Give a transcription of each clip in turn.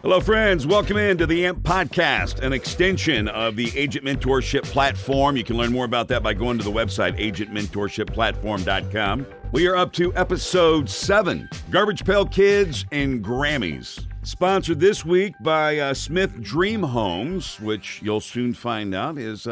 Hello, friends. Welcome into the AMP Podcast, an extension of the Agent Mentorship Platform. You can learn more about that by going to the website, agentmentorshipplatform.com. We are up to episode 7, Garbage Pail Kids and Grammys. Sponsored this week by Smith Dream Homes, which you'll soon find out is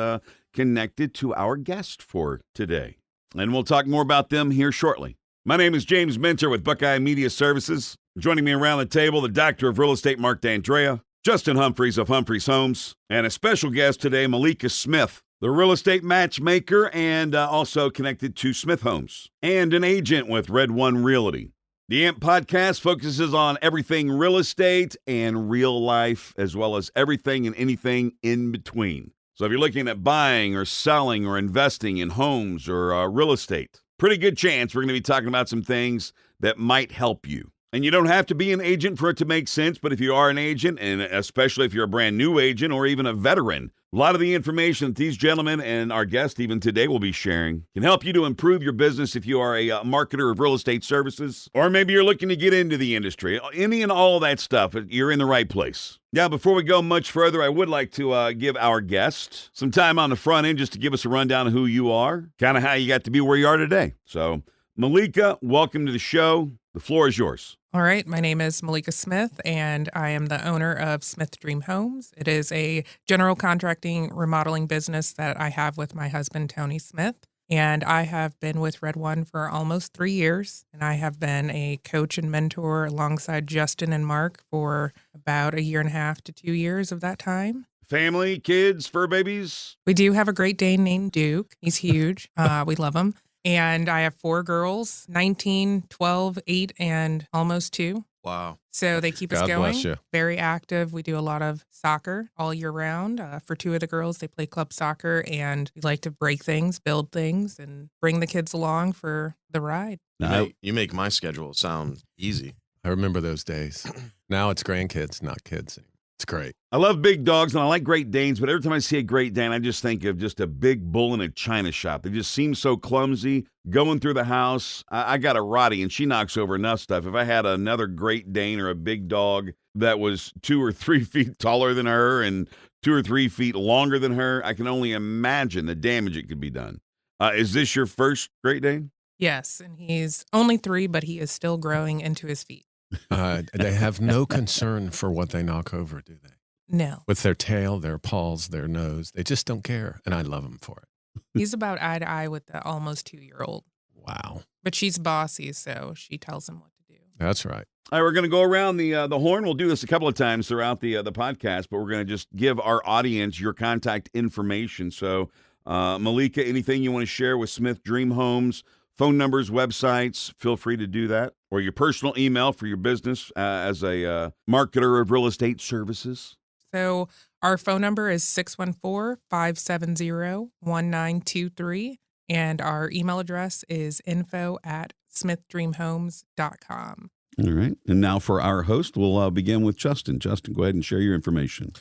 connected to our guest for today. And we'll talk more about them here shortly. My name is James Minter with Buckeye Media Services. Joining me around the table, the Doctor of Real Estate, Mark Dandrea, Justin Humphreys of Humphreys Homes, and a special guest today, Maleeka Smith, the real estate matchmaker and also connected to Smith Homes, and an agent with Red One Realty. The AMP Podcast focuses on everything real estate and real life, as well as everything and anything in between. So if you're looking at buying or selling or investing in homes or real estate, pretty good chance we're going to be talking about some things that might help you. And you don't have to be an agent for it to make sense, but if you are an agent, and especially if you're a brand new agent or even a veteran, a lot of the information that these gentlemen and our guest even today will be sharing can help you to improve your business if you are a marketer of real estate services, or maybe you're looking to get into the industry. Any and all that stuff, you're in the right place. Now, before we go much further, I would like to give our guest some time on the front end just to give us a rundown of who you are, kind of how you got to be where you are today. So, Maleeka, welcome to the show. The floor is yours. All right. My name is Maleeka Smith, and I am the owner of Smith Dream Homes. It is a general contracting remodeling business that I have with my husband, Tony Smith. And I have been with Red One for almost 3 years. And I have been a coach and mentor alongside Justin and Mark for about 1.5 to 2 years of that time. Family, kids, fur babies? We do have a Great Dane named Duke. He's huge. We love him. And I have 4 girls, 19, 12, 8, and almost 2. Wow. So they keep us God going. bless you. Very active. We do a lot of soccer all year round. For 2 of the girls, they play club soccer, and we like to break things, build things, and bring the kids along for the ride. You make my schedule sound easy. I remember those days. Now it's grandkids, not kids. It's great. I love big dogs, and I like Great Danes, but every time I see a Great Dane, I just think of just a big bull in a china shop. They just seem so clumsy, going through the house. I got a Rottie, and she knocks over enough stuff. If I had another Great Dane or a big dog that was 2 or 3 feet taller than her and 2 or 3 feet longer than her, I can only imagine the damage it could be done. Is this your first Great Dane? Yes, and he's only 3, but he is still growing into his feet. They have no concern for what they knock over, do they? No. With their tail, their paws, their nose. They just don't care, and I love them for it. He's about eye to eye with the almost 2-year-old. Wow. But she's bossy, so she tells him what to do. That's right. All right, we're going to go around the horn. We'll do this a couple of times throughout the podcast, but we're going to just give our audience your contact information. So, Maleeka, anything you want to share with Smith Dream Homes? Phone numbers, websites, feel free to do that. Or your personal email for your business as a marketer of real estate services. So our phone number is 614-570-1923. And our email address is info@smithdreamhomes.com. All right. And now for our host, we'll begin with Justin. Justin, go ahead and share your information.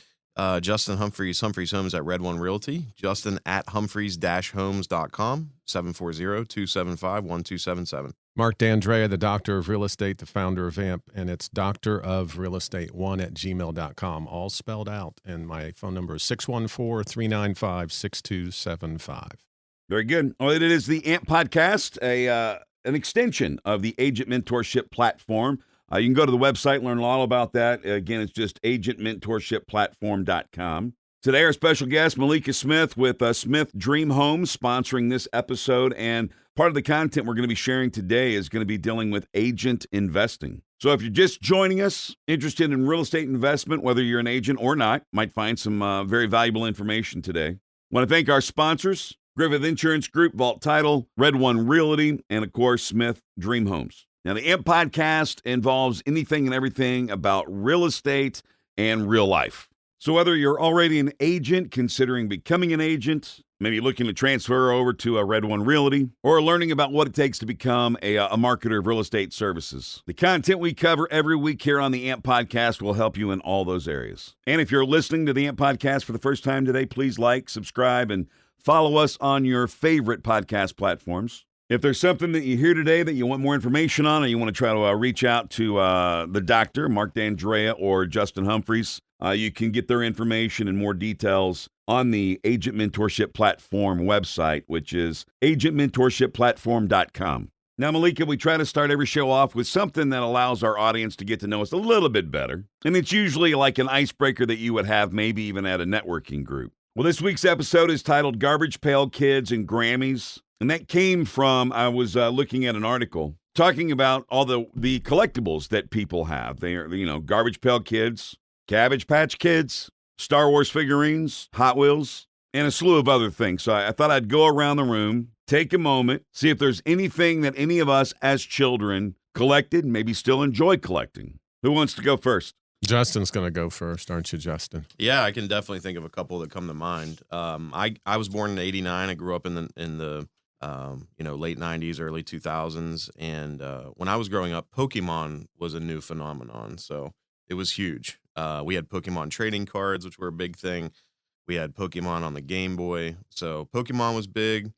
Justin Humphreys, Humphreys Homes at Red One Realty. Justin at Humphreys-homes.com, 740-275-1277. Mark Dandrea, the Doctor of Real Estate, the founder of AMP, and it's doctorofrealestate1@gmail.com, all spelled out. And my phone number is 614-395-6275. Very good. Well, it is the AMP Podcast, an extension of the Agent Mentorship Platform. You can go to the website and learn all about that. Again, it's just agentmentorshipplatform.com. Today, our special guest, Maleeka Smith with Smith Dream Homes, sponsoring this episode. And part of the content we're going to be sharing today is going to be dealing with agent investing. So if you're just joining us, interested in real estate investment, whether you're an agent or not, might find some very valuable information today. I want to thank our sponsors, Griffith Insurance Group, Vault Title, Red One Realty, and, of course, Smith Dream Homes. Now, the AMP Podcast involves anything and everything about real estate and real life. So whether you're already an agent, considering becoming an agent, maybe looking to transfer over to a Red One Realty, or learning about what it takes to become a marketer of real estate services, the content we cover every week here on the AMP Podcast will help you in all those areas. And if you're listening to the AMP Podcast for the first time today, please like, subscribe, and follow us on your favorite podcast platforms. If there's something that you hear today that you want more information on, or you want to try to reach out to the doctor, Mark Dandrea or Justin Humphreys, you can get their information and more details on the Agent Mentorship Platform website, which is agentmentorshipplatform.com. Now, Maleeka, we try to start every show off with something that allows our audience to get to know us a little bit better. And it's usually like an icebreaker that you would have maybe even at a networking group. Well, this week's episode is titled Garbage Pail Kids and Grammys. And that came from, I was looking at an article talking about all the collectibles that people have. They are, Garbage Pail Kids, Cabbage Patch Kids, Star Wars figurines, Hot Wheels, and a slew of other things. So I thought I'd go around the room, take a moment, see if there's anything that any of us as children collected, maybe still enjoy collecting. Who wants to go first? Justin's going to go first, aren't you, Justin? Yeah, I can definitely think of a couple that come to mind. I was born in '89. I grew up in the late '90s, early 2000s, and when I was growing up, Pokemon was a new phenomenon, so it was huge. We had Pokemon trading cards, which were a big thing. We had Pokemon on the Game Boy, so Pokemon was big.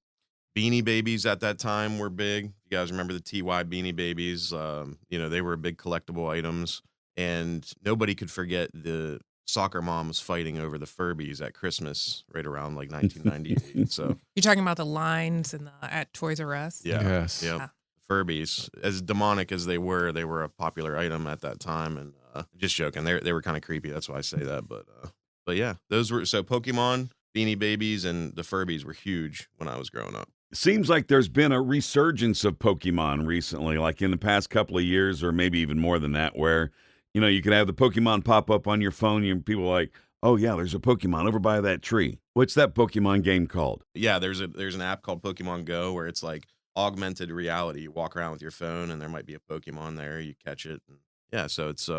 Beanie Babies at that time were big. You guys remember the TY Beanie Babies? They were big collectible items, and nobody could forget the soccer moms fighting over the Furbies at Christmas right around like 1998. So You're talking about the lines at Toys R Us? yeah, Yes. yeah. Yeah. Furbies, as demonic as they were a popular item at that time. And just joking, they were kind of creepy. That's why I say that. But yeah, those were so Pokemon, Beanie Babies, and the Furbies were huge when I was growing up. Seems like there's been a resurgence of Pokemon recently, like in the past couple of years, or maybe even more than that, where, you could have the Pokemon pop up on your phone and people are like, oh yeah, there's a Pokemon over by that tree. What's that Pokemon game called? Yeah, there's an app called Pokemon Go where it's like augmented reality. You walk around with your phone and there might be a Pokemon there. You catch it. And yeah, so it's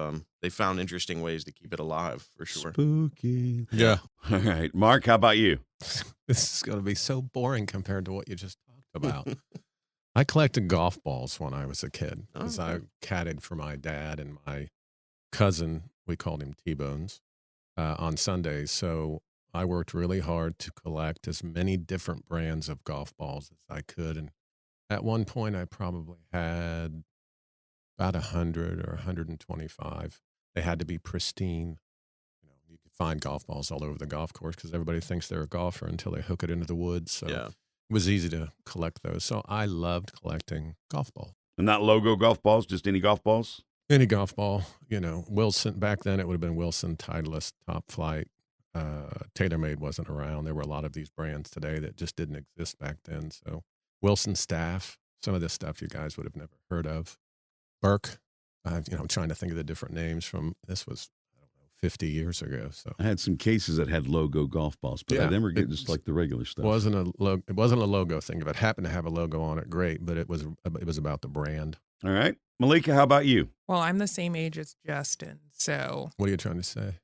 they found interesting ways to keep it alive for sure. Spooky. Yeah. All right. Mark, how about you? This is going to be so boring compared to what you just talked about. I collected golf balls when I was a kid because I caddied for my dad and my cousin. We called him T-Bones on Sundays. So I worked really hard to collect as many different brands of golf balls as I could. And at one point, I probably had about 100 or 125. They had to be pristine. You could find golf balls all over the golf course because everybody thinks they're a golfer until they hook it into the woods. So Yeah. it was easy to collect those. So I loved collecting golf balls. And not logo golf balls, just any golf balls? Any golf ball, Wilson, back then it would have been Wilson, Titleist, Top Flight. TaylorMade wasn't around. There were a lot of these brands today that just didn't exist back then. So Wilson Staff, some of this stuff you guys would have never heard of. Burke, I'm trying to think of the different names from, this was, 50 years ago. So I had some cases that had logo golf balls, but I Yeah, never get just like the regular stuff. it wasn't a logo thing. If it happened to have a logo on it, great. But it was about the brand. All right. Maleeka, how about you? Well, I'm the same age as Justin, so What are you trying to say?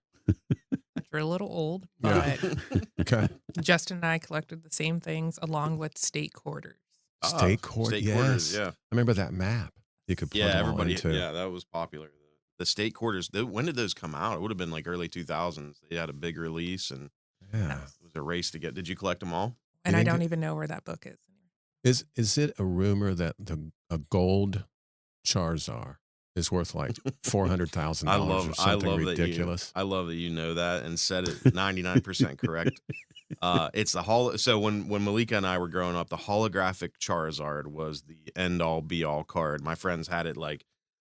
you're a little old, Yeah. but Okay. Justin and I collected the same things along with state quarters. State court, State yes. quarters, yeah. I remember that map. You could plug Yeah, them all everybody. into. Yeah, that was popular. The state quarters. When did those come out? It would have been like early 2000s. They had a big release, and Yeah. it was a race to get. Did you collect them all? And You I didn't don't get- even know where that book is. Is it a rumor that a gold Charizard is worth like $400,000 or something ridiculous? I love that you know that and said it 99% correct. It's the So when Maleeka and I were growing up, the holographic Charizard was the end all be all card. My friends had it like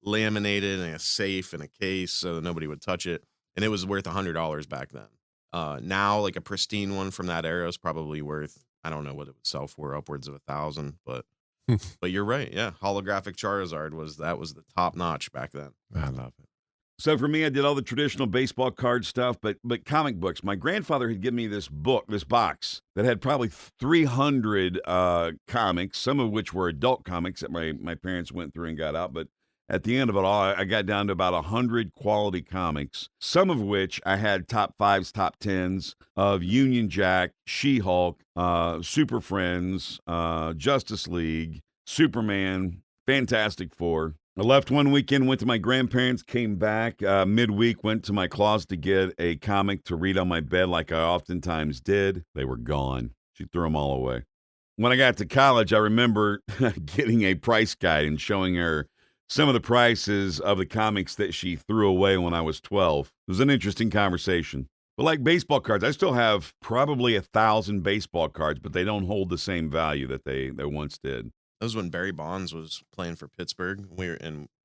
laminated in a safe in a case so that nobody would touch it, and it was worth $100 back then. Now like a pristine one from that era is probably worth, I don't know what it would sell for, upwards of 1,000, but you're right. Yeah, holographic Charizard was the top notch back then. I love it. So for me, I did all the traditional baseball card stuff, but comic books. My grandfather had given me this box that had probably 300 comics, some of which were adult comics that my parents went through and got out. But at the end of it all, I got down to about 100 quality comics, some of which I had top 5s, top 10s of Union Jack, She-Hulk, Super Friends, Justice League, Superman, Fantastic Four. I left one weekend, went to my grandparents, came back midweek, went to my closet to get a comic to read on my bed like I oftentimes did. They were gone. She threw them all away. when I got to college, I remember getting a price guide and showing her some of the prices of the comics that she threw away when I was 12. It was an interesting conversation. But like baseball cards, I still have probably 1,000 baseball cards, but they don't hold the same value that they once did. That was when Barry Bonds was playing for Pittsburgh.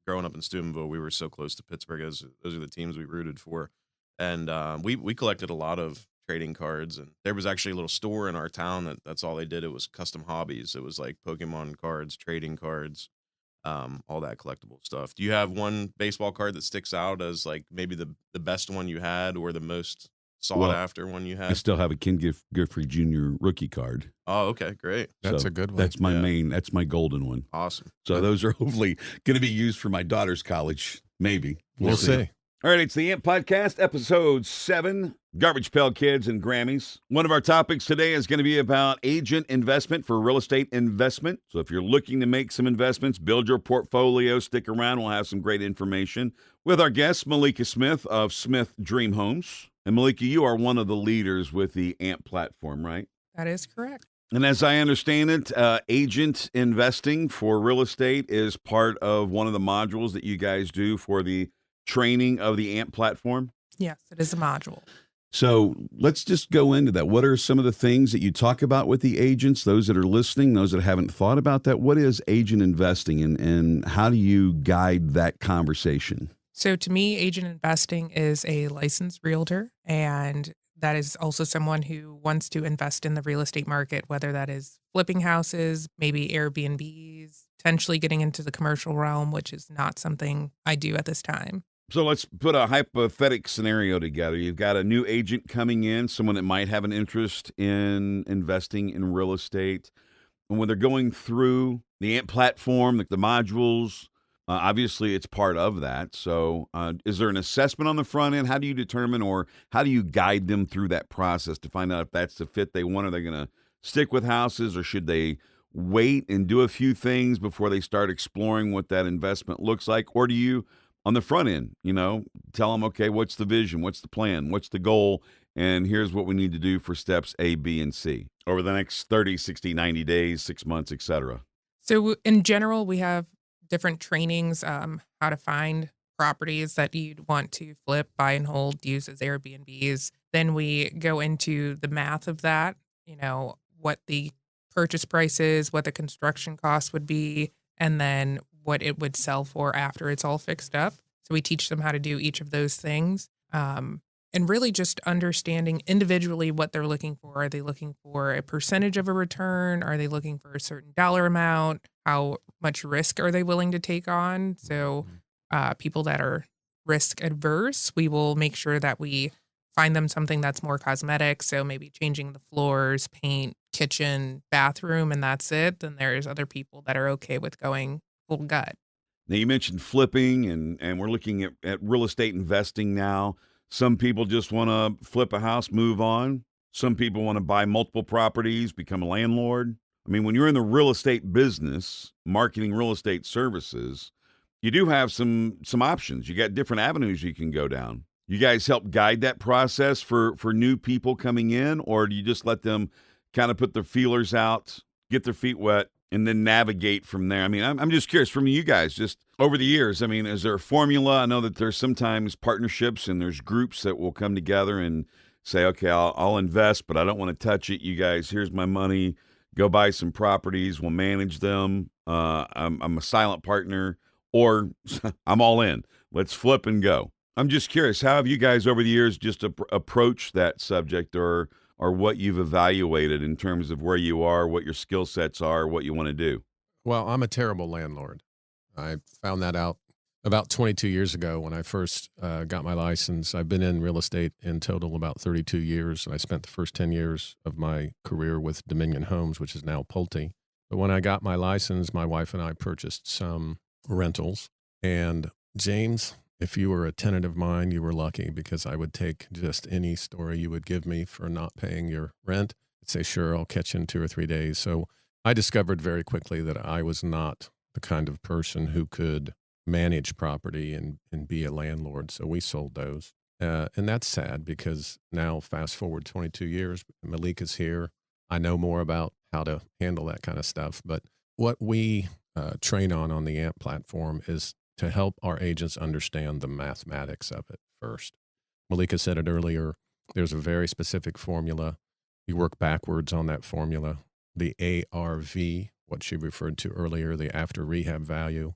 Growing up in Steubenville, we were so close to Pittsburgh, as those are the teams we rooted for. And we collected a lot of trading cards, and there was actually a little store in our town that's all they did. It was custom hobbies. It was like Pokemon cards, trading cards, all that collectible stuff. Do you have one baseball card that sticks out as like maybe the best one you had, or the most sought after one you had? I still have a Ken Giffrey Jr. rookie card. Oh, okay, great. That's a good one. That's my main. That's my golden one. Awesome. So those are hopefully going to be used for my daughter's college. Maybe We'll see. All right, it's the AMP Podcast, episode 7, Garbage Pail Kids and Grammys. One of our topics today is going to be about agent investment for real estate investment. So if you're looking to make some investments, build your portfolio, stick around. We'll have some great information with our guest, Maleeka Smith of Smith Dream Homes. And Maleeka, you are one of the leaders with the AMP platform, right? That is correct. And as I understand it, agent investing for real estate is part of one of the modules that you guys do for the training of the AMP platform? Yes, it is a module. So let's just go into that. What are some of the things that you talk about with the agents, those that are listening, those that haven't thought about that? What is agent investing, and how do you guide that conversation? So to me, agent investing is a licensed realtor, and that is also someone who wants to invest in the real estate market, whether that is flipping houses, maybe Airbnbs, potentially getting into the commercial realm, which is not something I do at this time. So let's put a hypothetical scenario together. You've got a new agent coming in, someone that might have an interest in investing in real estate. And when they're going through the AMP platform, like the modules, obviously it's part of that. So is there an assessment on the front end? How do you determine, or how do you guide them through that process to find out if that's the fit they want? Are they going to stick with houses, or should they wait and do a few things before they start exploring what that investment looks like? Or do you, on the front end, tell them, okay, what's the vision? What's the plan? What's the goal? And here's what we need to do for steps A, B, and C over the next 30, 60, 90 days, 6 months, et cetera. So in general, we have different trainings, how to find properties that you'd want to flip, buy and hold, use as Airbnbs. Then we go into the math of that, what the purchase price is, what the construction cost would be, and then what it would sell for after it's all fixed up. So we teach them how to do each of those things. And really just understanding individually what they're looking for. Are they looking for a percentage of a return? Are they looking for a certain dollar amount? How much risk are they willing to take on? So people that are risk adverse, we will make sure that we find them something that's more cosmetic. So maybe changing the floors, paint, kitchen, bathroom, and that's it. Then there's other people that are okay with going full gut. Now, you mentioned flipping, and we're looking at real estate investing now. Some people just want to flip a house, move on. Some people want to buy multiple properties, become a landlord. I mean, when you're in the real estate business, marketing real estate services, you do have some options. You got different avenues you can go down. You guys help guide that process for new people coming in, or do you just let them kind of put their feelers out, get their feet wet, and then navigate from there? I mean, I'm just curious from you guys, just over the years, I mean, is there a formula? I know that there's sometimes partnerships and there's groups that will come together and say, okay, I'll invest, but I don't want to touch it. You guys, here's my money. Go buy some properties. We'll manage them. I'm a silent partner, or I'm all in. Let's flip and go. I'm just curious, how have you guys over the years just approached that subject, or what you've evaluated in terms of where you are, what your skill sets are, what you want to do? Well, I'm a terrible landlord. I found that out about 22 years ago when I first got my license. I've been in real estate in total about 32 years, and I spent the first 10 years of my career with Dominion Homes, which is now Pulte. But when I got my license, my wife and I purchased some rentals. And James, if you were a tenant of mine, you were lucky, because I would take just any story you would give me for not paying your rent. I'd say, sure, I'll catch you in 2 or 3 days. So I discovered very quickly that I was not the kind of person who could manage property and be a landlord. So we sold those. And that's sad, because now fast forward 22 years, Maleeka's here. I know more about how to handle that kind of stuff. But what we train on the AMP platform is to help our agents understand the mathematics of it first. Maleeka said it earlier. There's a very specific formula. You work backwards on that formula. The ARV, what she referred to earlier, the after rehab value,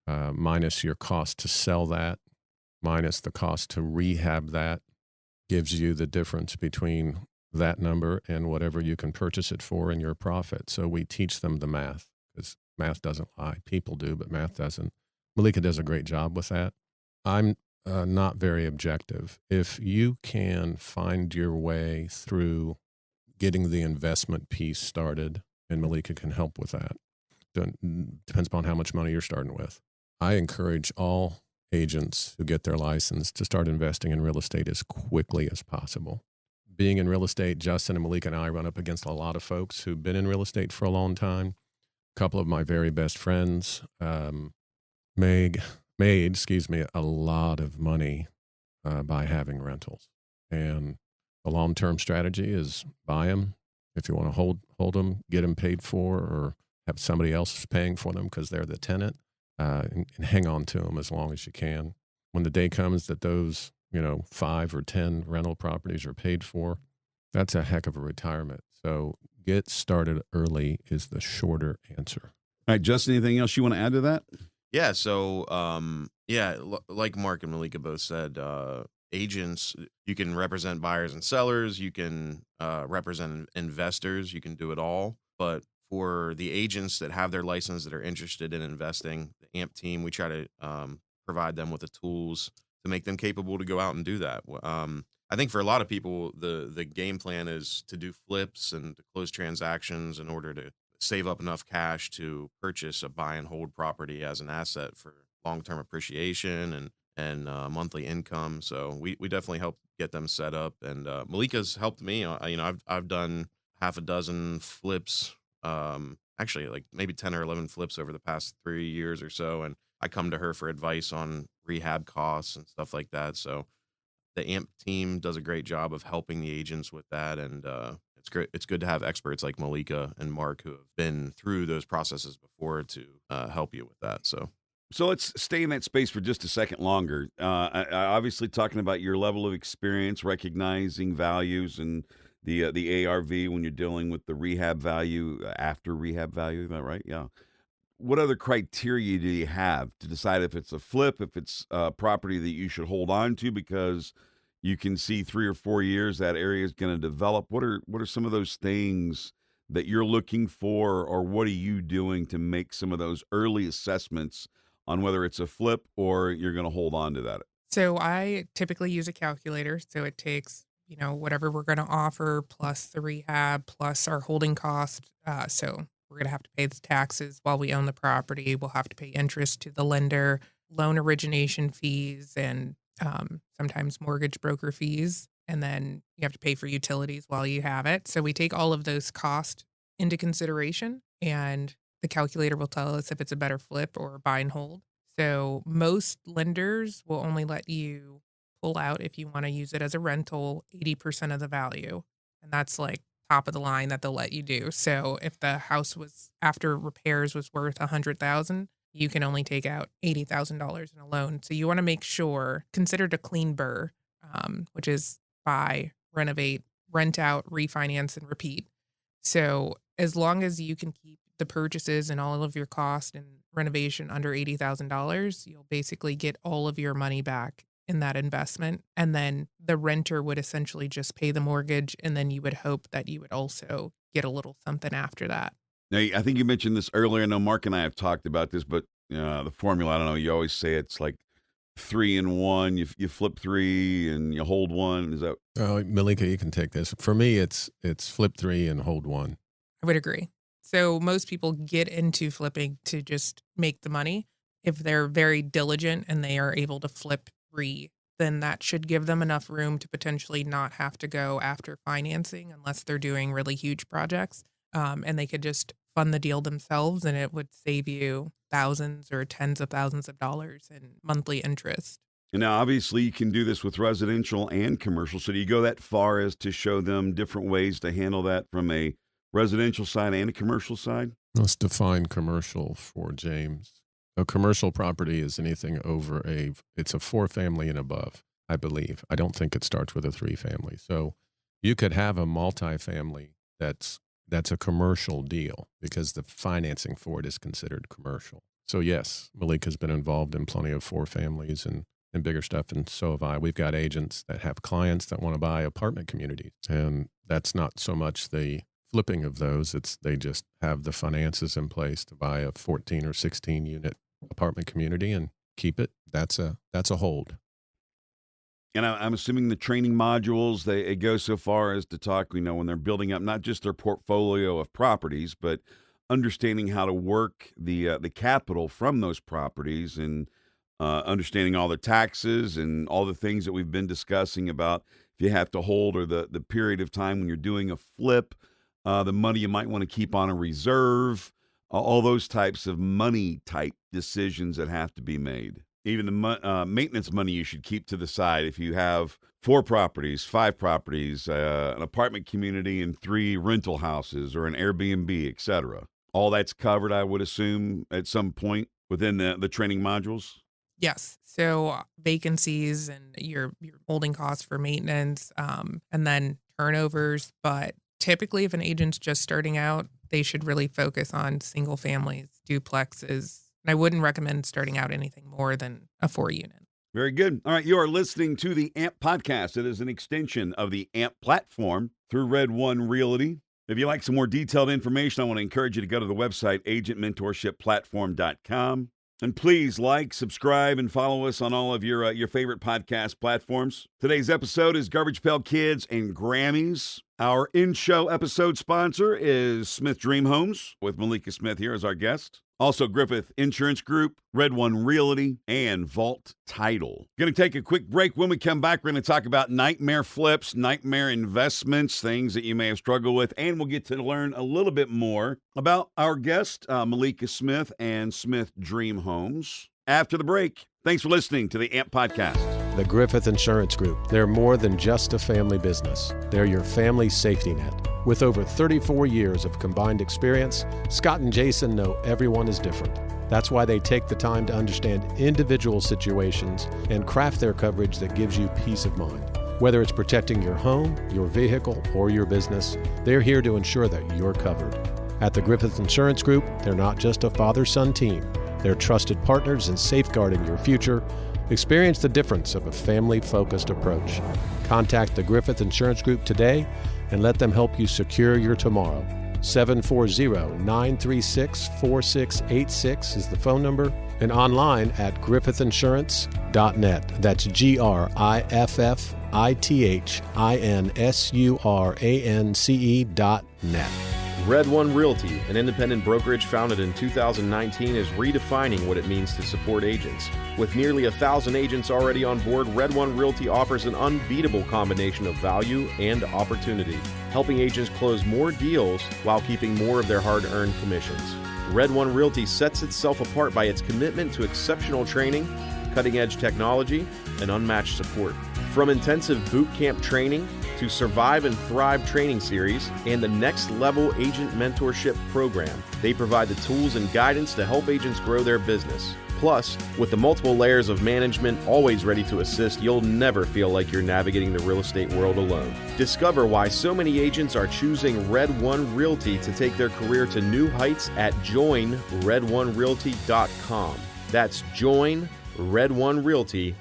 minus your cost to sell that, minus the cost to rehab that, gives you the difference between that number and whatever you can purchase it for and your profit. So we teach them the math, because math doesn't lie. People do, but math doesn't. Maleeka does a great job with that. I'm not very objective. If you can find your way through getting the investment piece started, and Maleeka can help with that, depends upon how much money you're starting with. I encourage all agents who get their license to start investing in real estate as quickly as possible. Being in real estate, Justin and Maleeka and I run up against a lot of folks who've been in real estate for a long time. A couple of my very best friends made a lot of money by having rentals. And the long-term strategy is buy them. If you want to hold them, get them paid for, or have somebody else paying for them because they're the tenant, and hang on to them as long as you can. When the day comes that those 5 or 10 rental properties are paid for, that's a heck of a retirement. So get started early is the shorter answer. All right, Justin, anything else you want to add to that? Yeah. So, like Mark and Maleeka both said, agents, you can represent buyers and sellers. You can represent investors. You can do it all. But for the agents that have their license that are interested in investing, the AMP team, we try to provide them with the tools to make them capable to go out and do that. I think for a lot of people, the game plan is to do flips and to close transactions in order to save up enough cash to purchase a buy and hold property as an asset for long-term appreciation and monthly income. So we definitely help get them set up. And Maleeka's helped me. I've done half a dozen flips, actually like maybe 10 or 11 flips over the past 3 years or so. And I come to her for advice on rehab costs and stuff like that. So the AMP team does a great job of helping the agents with that. And it's great. It's good to have experts like Maleeka and Mark who have been through those processes before to help you with that. So let's stay in that space for just a second longer. Obviously, talking about your level of experience, recognizing values, and the ARV when you're dealing with the rehab value, after rehab value. Is that right? Yeah. What other criteria do you have to decide if it's a flip, if it's a property that you should hold on to because you can see 3 or 4 years that area is going to develop? What are some of those things that you're looking for, or what are you doing to make some of those early assessments on whether it's a flip or you're going to hold on to that? So I typically use a calculator. So it takes, whatever we're going to offer plus the rehab plus our holding cost. So we're going to have to pay the taxes while we own the property. We'll have to pay interest to the lender, loan origination fees, and sometimes mortgage broker fees. And then you have to pay for utilities while you have it. So we take all of those costs into consideration, and the calculator will tell us if it's a better flip or buy and hold. So most lenders will only let you pull out, if you want to use it as a rental, 80% of the value. And that's like top of the line that they'll let you do. So if the house was, after repairs, was worth $100,000, you can only take out $80,000 in a loan. So you want to make sure, considered a clean BRRRR, which is buy, renovate, rent out, refinance, and repeat. So as long as you can keep the purchases and all of your cost and renovation under $80,000, you'll basically get all of your money back in that investment. And then the renter would essentially just pay the mortgage, and then you would hope that you would also get a little something after that. Now, I think you mentioned this earlier. I know Mark and I have talked about this, but the formula, I don't know, you always say it's like 3 and 1. You flip 3 and you hold 1. Is that? Oh, Maleeka, you can take this. For me, it's flip 3 and hold 1. I would agree. So most people get into flipping to just make the money. If they're very diligent and they are able to flip 3, then that should give them enough room to potentially not have to go after financing unless they're doing really huge projects. And they could just fund the deal themselves, and it would save you thousands or tens of thousands of dollars in monthly interest. And now, obviously, you can do this with residential and commercial. So do you go that far as to show them different ways to handle that from a residential side and a commercial side? Let's define commercial for James. A commercial property is anything over it's a 4-family and above, I believe. I don't think it starts with a 3-family. So you could have a multifamily that's a commercial deal because the financing for it is considered commercial. So yes, Maleeka's been involved in plenty of 4-families and bigger stuff, and so have I. We've got agents that have clients that want to buy apartment communities, and that's not so much the flipping of those, they just have the finances in place to buy a 14 or 16 unit apartment community and keep it. That's a hold. And I'm assuming the training modules, it goes so far as to talk, when they're building up not just their portfolio of properties, but understanding how to work the capital from those properties and understanding all the taxes and all the things that we've been discussing about if you have to hold or the period of time when you're doing a flip, the money you might want to keep on a reserve, all those types of money type decisions that have to be made. Even the maintenance money you should keep to the side if you have 4 properties, 5 properties, an apartment community, and 3 rental houses or an Airbnb, etc. All that's covered, I would assume, at some point within the training modules. Yes. So vacancies and your holding costs for maintenance, and then turnovers. But typically, if an agent's just starting out, they should really focus on single families, duplexes. And I wouldn't recommend starting out anything more than a 4-unit. Very good. All right. You are listening to the AMP podcast. It is an extension of the AMP platform through Red One Realty. If you'd like some more detailed information, I want to encourage you to go to the website, agentmentorshipplatform.com. And please like, subscribe, and follow us on all of your favorite podcast platforms. Today's episode is Garbage Pail Kids and Grammys. Our in-show episode sponsor is Smith Dream Homes, with Maleeka Smith here as our guest. Also, Griffith Insurance Group, Red One Realty, and Vault Title. Going to take a quick break. When we come back, we're going to talk about nightmare flips, nightmare investments, things that you may have struggled with, and we'll get to learn a little bit more about our guest, Maleeka Smith and Smith Dream Homes, after the break. Thanks for listening to the AMP Podcast. The Griffith Insurance Group. They're more than just a family business. They're your family safety net. With over 34 years of combined experience, Scott and Jason know everyone is different. That's why they take the time to understand individual situations and craft their coverage that gives you peace of mind. Whether it's protecting your home, your vehicle, or your business, they're here to ensure that you're covered. At the Griffith Insurance Group, they're not just a father-son team. They're trusted partners in safeguarding your future. Experience the difference of a family-focused approach. Contact the Griffith Insurance Group today and let them help you secure your tomorrow. 740-936-4686 is the phone number, and online at griffithinsurance.net. That's griffithinsurance.net. Red One Realty, an independent brokerage founded in 2019, is redefining what it means to support agents. With nearly 1,000 agents already on board, Red One Realty offers an unbeatable combination of value and opportunity, helping agents close more deals while keeping more of their hard-earned commissions. Red One Realty sets itself apart by its commitment to exceptional training, cutting-edge technology, and unmatched support. From intensive boot camp training to Survive and Thrive training series and the Next Level Agent Mentorship Program, they provide the tools and guidance to help agents grow their business. Plus, with the multiple layers of management always ready to assist, you'll never feel like you're navigating the real estate world alone. Discover why so many agents are choosing Red One Realty to take their career to new heights at joinredonerealty.com. That's joinredonerealty.com.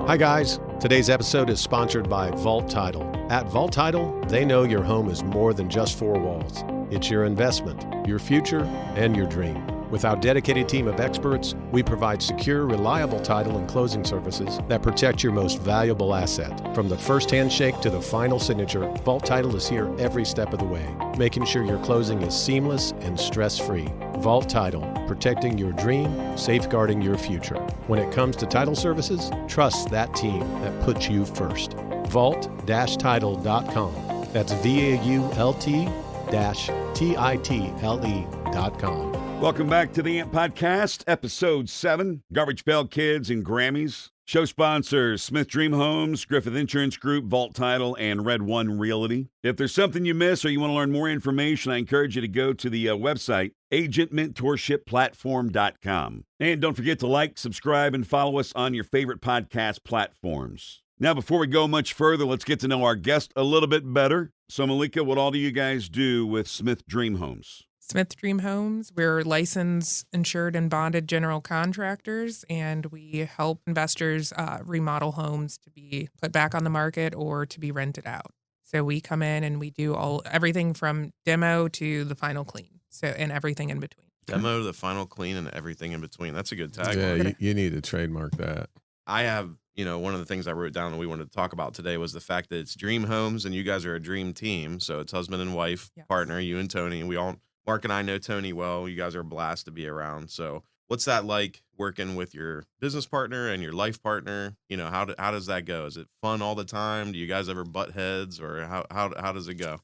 Hi guys, today's episode is sponsored by Vault Title. At Vault Title, they know your home is more than just 4 walls. It's your investment, your future, and your dream. With our dedicated team of experts, we provide secure, reliable title and closing services that protect your most valuable asset. From the first handshake to the final signature, Vault Title is here every step of the way, making sure your closing is seamless and stress-free. Vault Title, protecting your dream, safeguarding your future. When it comes to title services, trust that team that puts you first. Vault-title.com. That's VAULT-TITLE.com. Welcome back to the AMP Podcast, Episode 7, Garbage Pail Kids and Grammys. Show sponsors Smith Dream Homes, Griffith Insurance Group, Vault Title, and Red One Realty. If there's something you miss or you want to learn more information, I encourage you to go to the website, agentmentorshipplatform.com. And don't forget to like, subscribe, and follow us on your favorite podcast platforms. Now, before we go much further, let's get to know our guest a little bit better. So, Maleeka, what all do you guys do with Smith Dream Homes? Smith Dream Homes, we're licensed, insured, and bonded general contractors, and we help investors remodel homes to be put back on the market or to be rented out. So we come in and we do everything from demo to the final clean, and everything in between. Demo to the final clean and everything in between. That's a good tag. Yeah, you need to trademark that. I have, one of the things I wrote down that we wanted to talk about today was the fact that it's Dream Homes and you guys are a dream team. So it's husband and wife, partner, you and Tony. And Mark and I know Tony well. You guys are a blast to be around. So what's that like working with your business partner and your life partner? How does that go? Is it fun all the time? Do you guys ever butt heads, or how does it go?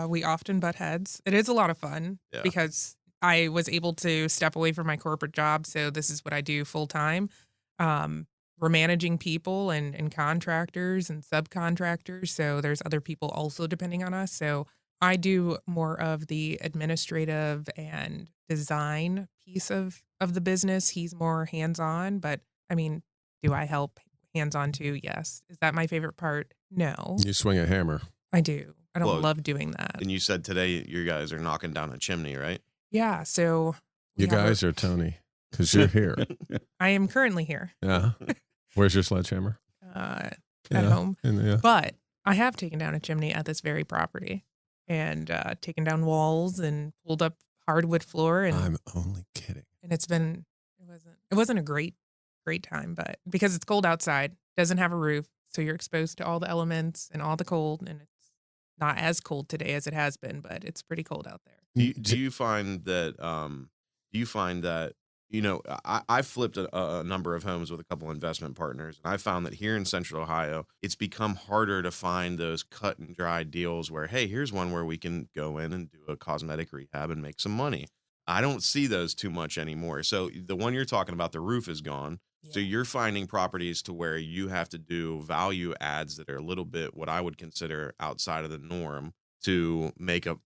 We often butt heads. It is a lot of fun because I was able to step away from my corporate job. So this is what I do full time. We're managing people and contractors and subcontractors. So there's other people also depending on us. So I do more of the administrative and design piece of the business. He's more hands-on, but I mean, do I help hands-on too? Yes. Is that my favorite part? No. You swing a hammer. I do. I don't love doing that. And you said today you guys are knocking down a chimney, right? Yeah. So you guys are Tony, because you're here. I am currently here. Yeah. Where's your sledgehammer? At home. But I have taken down a chimney at this very property. And taken down walls and pulled up hardwood floor. And I'm only kidding. And it wasn't a great time, but because it's cold outside, doesn't have a roof, so you're exposed to all the elements and all the cold, and it's not as cold today as it has been, but it's pretty cold out there. Do you find that? I flipped a number of homes with a couple investment partners, and I found that here in Central Ohio, it's become harder to find those cut and dry deals where, hey, here's one where we can go in and do a cosmetic rehab and make some money. I don't see those too much anymore. So the one you're talking about, the roof is gone. Yeah. So you're finding properties to where you have to do value adds that are a little bit what I would consider outside of the norm to make a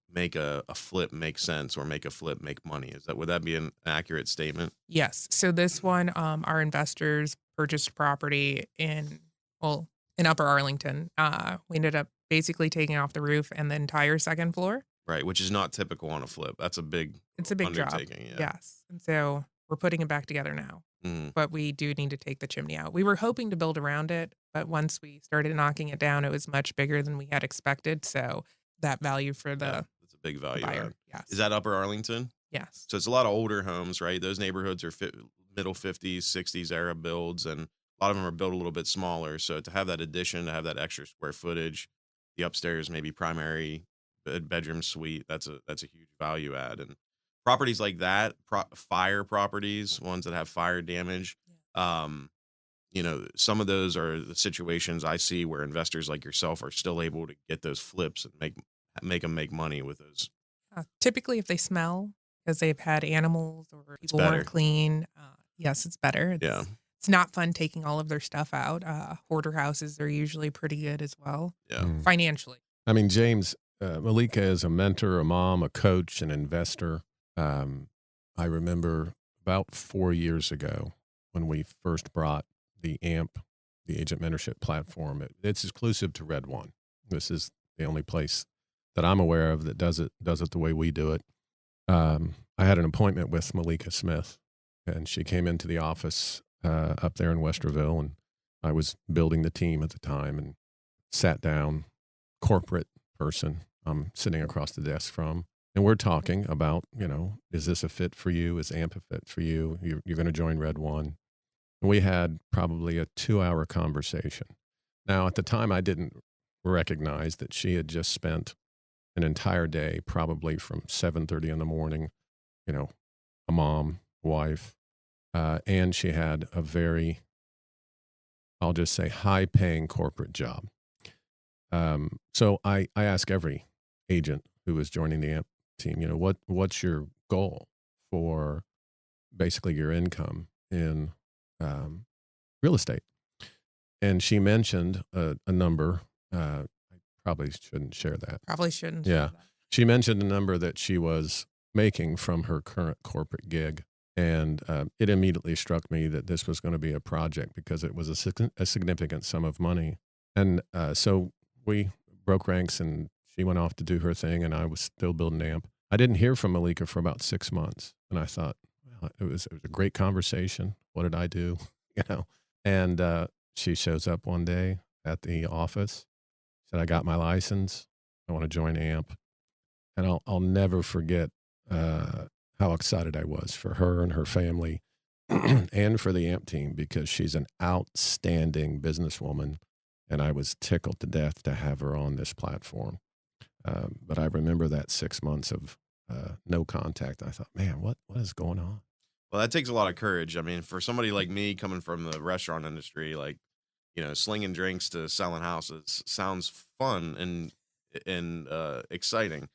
flip make sense, or make a flip make money. Would that be an accurate statement? Yes. So this one, our investors purchased property in Upper Arlington. We ended up basically taking off the roof and the entire second floor. Right, which is not typical on a flip. It's a big job. Yeah. Yes. And so we're putting it back together now. Mm-hmm. But we do need to take the chimney out. We were hoping to build around it, but once we started knocking it down, it was much bigger than we had expected. So that value for that's a big value buyer. Add. Yes. Is that Upper Arlington? Yes. So it's a lot of older homes, right? Those neighborhoods are middle 50s, 60s era builds, and a lot of them are built a little bit smaller. So to have that addition, to have that extra square footage, the upstairs maybe primary bedroom suite, that's a huge value add. And properties like that, fire properties, ones that have fire damage, some of those are the situations I see where investors like yourself are still able to get those flips and make them make money with those. Typically, if they smell because they've had animals or people weren't clean, yes, it's better. It's not fun taking all of their stuff out. Hoarder houses are usually pretty good as well. Yeah, financially. I mean, James, Maleeka is a mentor, a mom, a coach, an investor. I remember about 4 years ago when we first brought the AMP, the agent mentorship platform. It's exclusive to Red One. This is the only place that I'm aware of that does it the way we do it. I had an appointment with Maleeka Smith, and she came into the office up there in Westerville, and I was building the team at the time, and sat down, corporate person I'm sitting across the desk from, and we're talking about, is this a fit for you? Is AMP a fit for you? You're going to join Red One. And we had probably a 2-hour conversation. Now, at the time, I didn't recognize that she had just spent an entire day, probably from 7:30 in the morning, a mom, wife, and she had a very, I'll just say, high-paying corporate job. So I ask every agent who is joining the AMP team, what's your goal for basically your income in real estate? and she mentioned a number. I probably shouldn't share that. Probably shouldn't. Yeah. She mentioned a number that she was making from her current corporate gig. And it immediately struck me that this was going to be a project because it was a significant sum of money. And so we broke ranks, and she went off to do her thing, and I was still building AMP. I didn't hear from Maleeka for about 6 months, and I thought, well, it was a great conversation. What did I do? And she shows up one day at the office, said, I got my license. I want to join AMP. And I'll never forget how excited I was for her and her family and for the AMP team, because she's an outstanding businesswoman, and I was tickled to death to have her on this platform. But I remember that 6 months of no contact. I thought, man, what is going on? Well, that takes a lot of courage. I mean, for somebody like me coming from the restaurant industry, like, slinging drinks to selling houses sounds fun and exciting.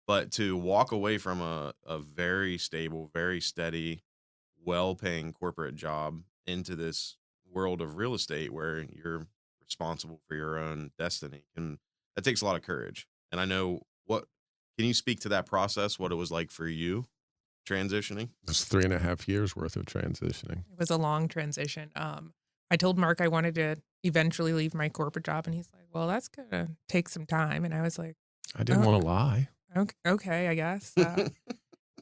But to walk away from a very stable, very steady, well-paying corporate job into this world of real estate where you're responsible for your own destiny, and that takes a lot of courage. And I know can you speak to that process, what it was like for you transitioning? It's 3.5 years worth of transitioning. It was a long transition. I told Mark I wanted to eventually leave my corporate job, and he's like, well, that's going to take some time. And I was like, I didn't want to lie. Okay, I guess.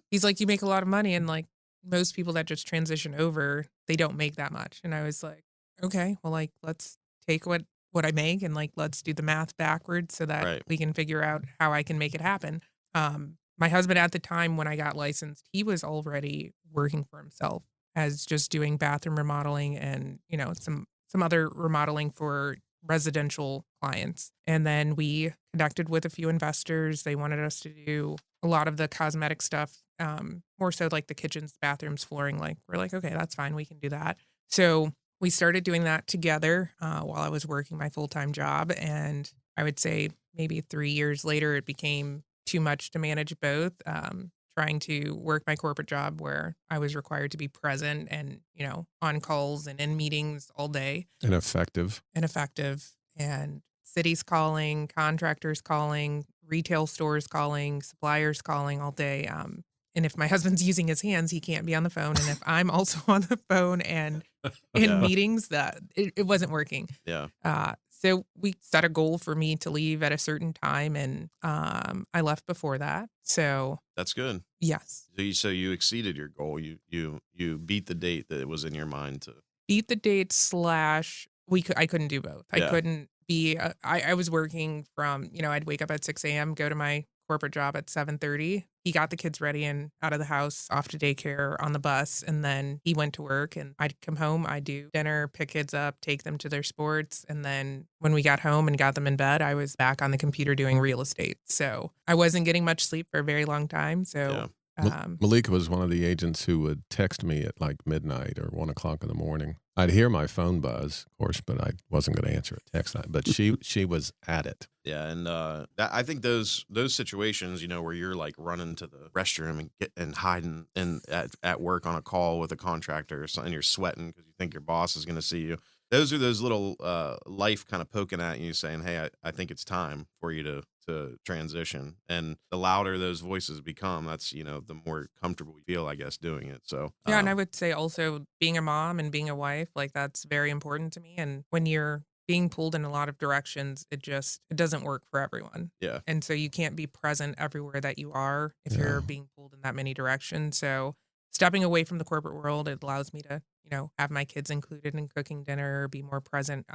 He's like, you make a lot of money, and like most people that just transition over, they don't make that much. And I was like, okay, well, like, let's take what I make and like, let's do the math backwards so that we can figure out how I can make it happen. My husband at the time when I got licensed, he was already working for himself as just doing bathroom remodeling and, some other remodeling for residential clients. And then we connected with a few investors. They wanted us to do a lot of the cosmetic stuff, more so like the kitchens, bathrooms, flooring. Like, we're like, okay, that's fine. We can do that. So we started doing that together while I was working my full-time job. And I would say maybe 3 years later, it became too much to manage both. Trying to work my corporate job where I was required to be present and, on calls and in meetings all day. Ineffective. And cities calling, contractors calling, retail stores calling, suppliers calling all day. And if my husband's using his hands, he can't be on the phone. And if I'm also on the phone and in meetings, that it wasn't working. Yeah. So we set a goal for me to leave at a certain time, and I left before that. So that's good. Yes. So you exceeded your goal. You beat the date that was in your mind to beat the date / I couldn't do both. I couldn't be. I was working from I'd wake up at 6 a.m., go to my corporate job at 7:30. He got the kids ready and out of the house, off to daycare, on the bus, and then he went to work, and I'd come home, I'd do dinner, pick kids up, take them to their sports, and then when we got home and got them in bed, I was back on the computer doing real estate. So I wasn't getting much sleep for a very long time. So Maleeka was one of the agents who would text me at like midnight or 1 o'clock in the morning. I'd hear my phone buzz, of course, but I wasn't going to answer a text. But she was at it. Yeah, and I think those situations, where you're like running to the restroom and hiding at work on a call with a contractor or something, you're sweating because you think your boss is going to see you. Those are those little life kind of poking at you, saying, "Hey, I think it's time for you to transition." And the louder those voices become, that's the more comfortable you feel, I guess, doing it. So yeah, and I would say also being a mom and being a wife, like that's very important to me. And when you're being pulled in a lot of directions, it doesn't work for everyone. Yeah. And so you can't be present everywhere that you are if you're being pulled in that many directions. So stepping away from the corporate world, it allows me to, have my kids included in cooking dinner, be more present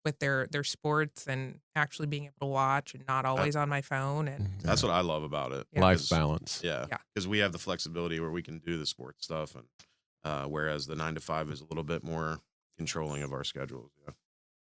with their sports and actually being able to watch and not always on my phone. And that's what I love about it. Life balance. Yeah. Because we have the flexibility where we can do the sports stuff, and whereas the 9 to 5 is a little bit more controlling of our schedules. Yeah.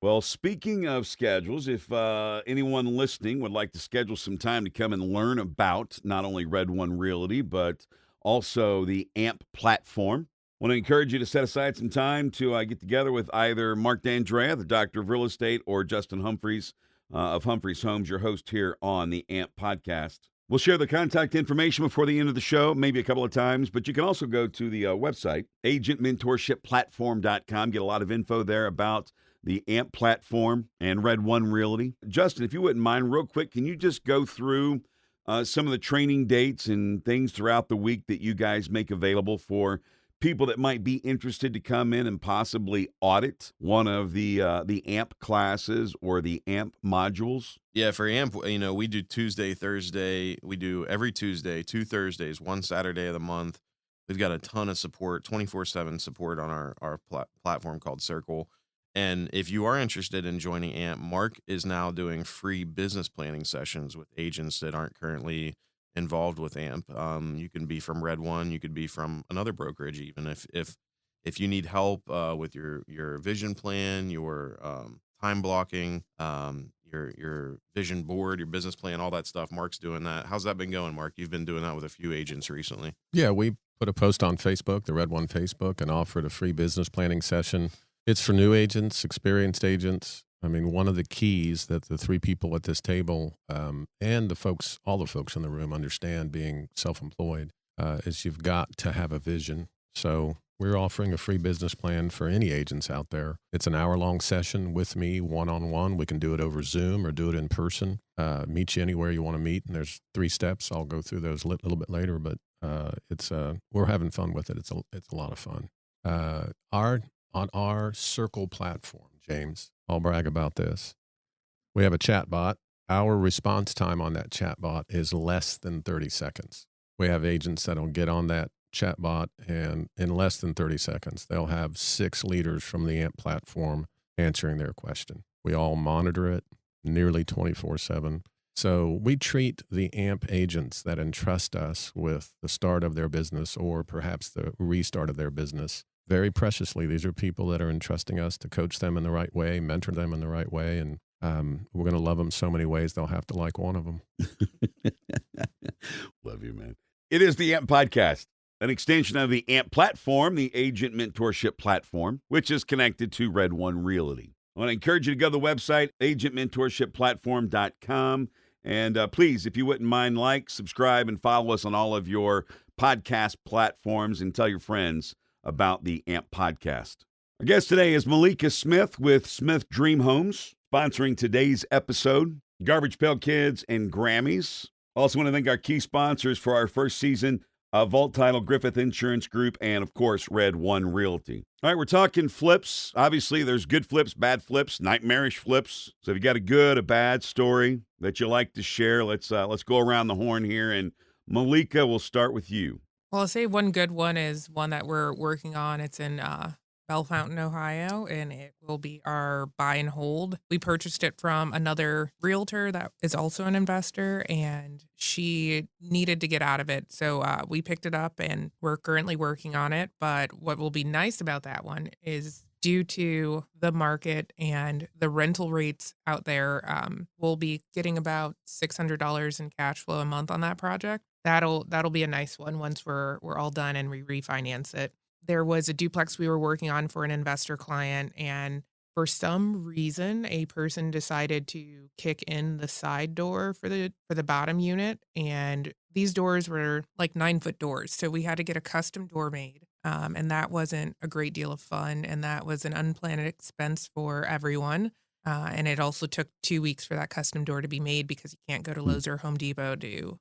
Well, speaking of schedules, if anyone listening would like to schedule some time to come and learn about not only Red One Realty, but also the AMP platform, I want to encourage you to set aside some time to get together with either Mark Dandrea, the Doctor of Real Estate, or Justin Humphreys of Humphreys Homes, your host here on the AMP podcast. We'll share the contact information before the end of the show, maybe a couple of times, but you can also go to the website, agentmentorshipplatform.com, get a lot of info there about the AMP platform and Red One Realty. Justin, if you wouldn't mind, real quick, can you just go through some of the training dates and things throughout the week that you guys make available for people that might be interested to come in and possibly audit one of the AMP classes or the AMP modules? Yeah, for AMP, we do Tuesday, Thursday. We do every Tuesday, 2 Thursdays, 1 Saturday of the month. We've got a ton of support, 24/7 support on our platform called Circle. And if you are interested in joining AMP, Mark is now doing free business planning sessions with agents that aren't currently involved with AMP. You can be from Red One, you could be from another brokerage, even if you need help with your vision plan, your time blocking, your vision board, your business plan, all that stuff. Mark's doing that. How's that been going, Mark? You've been doing that with a few agents recently. Yeah, we put a post on Facebook, the Red One Facebook, and offered a free business planning session. It's for new agents, experienced agents. I mean, one of the keys that the three people at this table and all the folks in the room understand being self-employed is you've got to have a vision. So we're offering a free business plan for any agents out there. It's an hour-long session with me, one-on-one. We can do it over Zoom or do it in person. Meet you anywhere you want to meet, and there's 3 steps. I'll go through those a little bit later, but we're having fun with it. It's a lot of fun. On our Circle platform, James, I'll brag about this. We have a chat bot. Our response time on that chat bot is less than 30 seconds. We have agents that'll get on that chat bot, and in less than 30 seconds, they'll have 6 leaders from the AMP platform answering their question. We all monitor it nearly 24/7. So we treat the AMP agents that entrust us with the start of their business or perhaps the restart of their business very preciously. These are people that are entrusting us to coach them in the right way, mentor them in the right way, and we're going to love them so many ways they'll have to like one of them. Love you, man. It is the AMP Podcast, an extension of the AMP platform, the agent mentorship platform, which is connected to Red One Realty. I want to encourage you to go to the website, agentmentorshipplatform.com. And please, if you wouldn't mind, like, subscribe, and follow us on all of your podcast platforms and tell your friends about the AMP Podcast. Our guest today is Maleeka Smith with Smith Dream Homes, sponsoring today's episode, Garbage Pail Kids and Grammys. Also want to thank our key sponsors for our first season, Vault Title, Griffith Insurance Group, and, of course, Red One Realty. All right, we're talking flips. Obviously, there's good flips, bad flips, nightmarish flips. So if you got a good, a bad story that you like to share, let's go around the horn here. And Maleeka, we'll start with you. Well, I'll say one good one is one that we're working on. It's in Bell Fountain, Ohio, and it will be our buy and hold. We purchased it from another realtor that is also an investor, and she needed to get out of it. So we picked it up, and we're currently working on it. But what will be nice about that one is due to the market and the rental rates out there, we'll be getting about $600 in cash flow a month on that project. That'll be a nice one once we're all done and we refinance it. There was a duplex we were working on for an investor client, and for some reason, a person decided to kick in the side door for the bottom unit, and these doors were like 9-foot doors, so we had to get a custom door made, and that wasn't a great deal of fun, and that was an unplanned expense for everyone. And it also took 2 weeks for that custom door to be made because you can't go to Lowe's or Home Depot to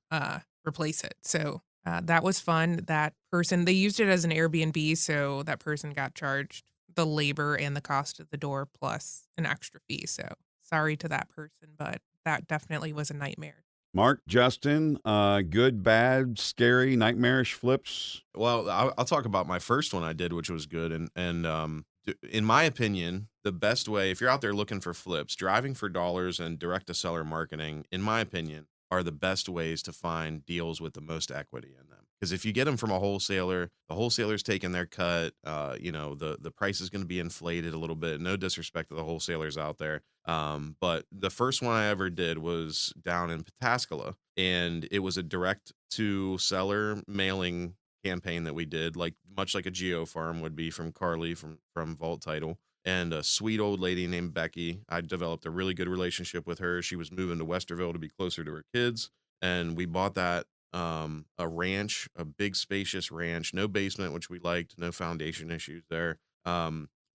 replace it. So that was fun. That person, they used it as an Airbnb, so that person got charged the labor and the cost of the door plus an extra fee. So sorry to that person, but that definitely was a nightmare. Mark, Justin, good, bad, scary, nightmarish flips? Well, I'll talk about my first one I did, which was good. And in my opinion, the best way, if you're out there looking for flips, driving for dollars and direct-to-seller marketing, in my opinion, are the best ways to find deals with the most equity in them. Because if you get them from a wholesaler, the wholesaler's taking their cut. The price is going to be inflated a little bit. No disrespect to the wholesalers out there. But the first one I ever did was down in Pataskala, and it was a direct-to-seller mailing campaign that we did, much like a Geo Farm would be from Carly from Vault Title. And a sweet old lady named Becky. I developed a really good relationship with her. She was moving to Westerville to be closer to her kids. And we bought that, a ranch, a big spacious ranch, no basement, which we liked, no foundation issues there.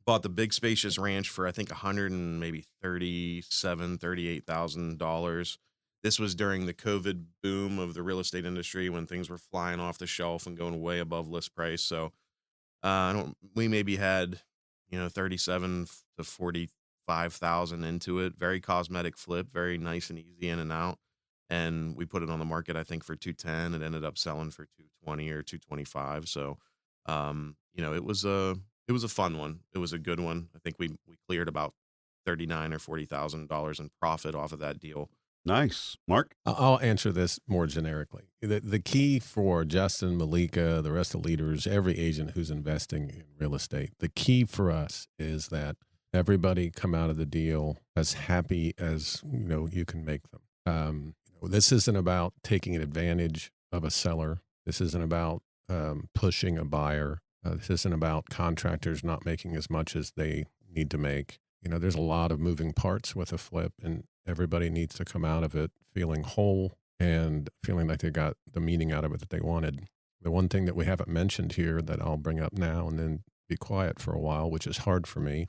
Bought the big spacious ranch for I think $138,000. This was during the COVID boom of the real estate industry when things were flying off the shelf and going way above list price. So we maybe had 37 to 45,000 into it. Very cosmetic flip, very nice and easy in and out. And we put it on the market, I think, for 210. It ended up selling for 220 or 225. So, it was a fun one. It was a good one. I think we cleared about $39,000 or $40,000 in profit off of that deal. Nice. Mark? I'll answer this more generically. The key for Justin, Maleeka, the rest of the leaders, every agent who's investing in real estate, the key for us is that everybody come out of the deal as happy as you can make them. This isn't about taking advantage of a seller. This isn't about pushing a buyer. This isn't about contractors not making as much as they need to make. There's a lot of moving parts with a flip, and everybody needs to come out of it feeling whole and feeling like they got the meaning out of it that they wanted. The one thing that we haven't mentioned here that I'll bring up now and then be quiet for a while, which is hard for me.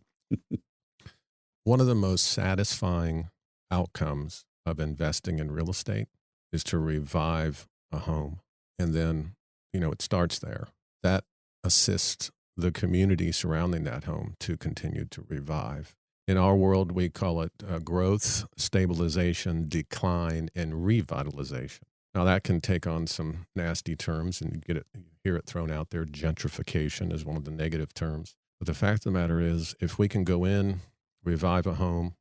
One of the most satisfying outcomes of investing in real estate is to revive a home. And then, it starts there. That assists the community surrounding that home to continue to revive. In our world, we call it growth, stabilization, decline, and revitalization. Now, that can take on some nasty terms, and you hear it thrown out there. Gentrification is one of the negative terms. But the fact of the matter is, if we can go in, revive a home,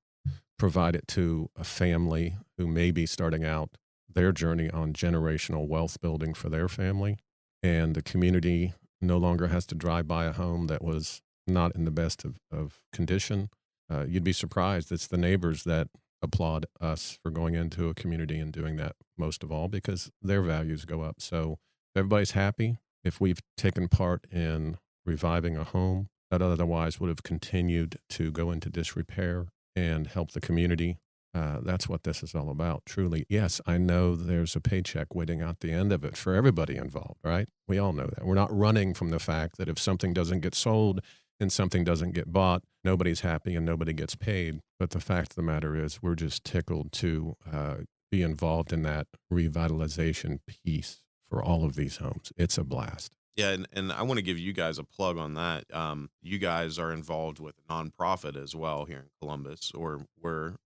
provide it to a family who may be starting out their journey on generational wealth building for their family, and the community no longer has to drive by a home that was not in the best of condition, you'd be surprised. It's the neighbors that applaud us for going into a community and doing that most of all, because their values go up. So if everybody's happy, if we've taken part in reviving a home that otherwise would have continued to go into disrepair and help the community, that's what this is all about, truly. Yes, I know there's a paycheck waiting out the end of it for everybody involved, right? We all know that. We're not running from the fact that if something doesn't get sold and something doesn't get bought, nobody's happy and nobody gets paid. But the fact of the matter is, we're just tickled to be involved in that revitalization piece for all of these homes. It's a blast. Yeah, and I want to give you guys a plug on that. You guys are involved with a nonprofit as well here in Columbus, or were,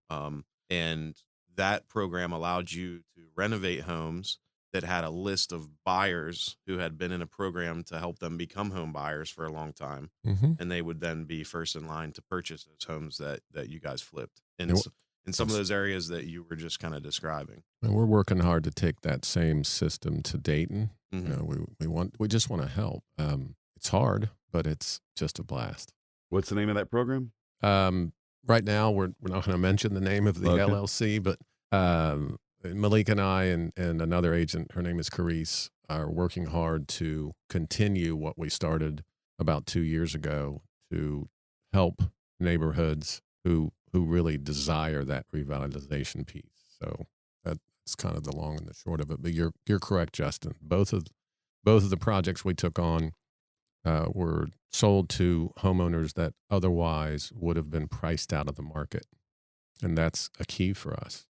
and that program allowed you to renovate homes that had a list of buyers who had been in a program to help them become home buyers for a long time. Mm-hmm. And they would then be first in line to purchase those homes that you guys flipped in some of those areas that you were just kind of describing. And we're working hard to take that same system to Dayton. Mm-hmm. We just want to help. It's hard, but it's just a blast. What's the name of that program? Right now, we're not going to mention the name of the LLC, but Maleeka and I and another agent, her name is Carice, are working hard to continue what we started about 2 years ago to help neighborhoods who really desire that revitalization piece. So that's kind of the long and the short of it. But you're correct, Justin. Both of the projects we took on were sold to homeowners that otherwise would have been priced out of the market, and that's a key for us.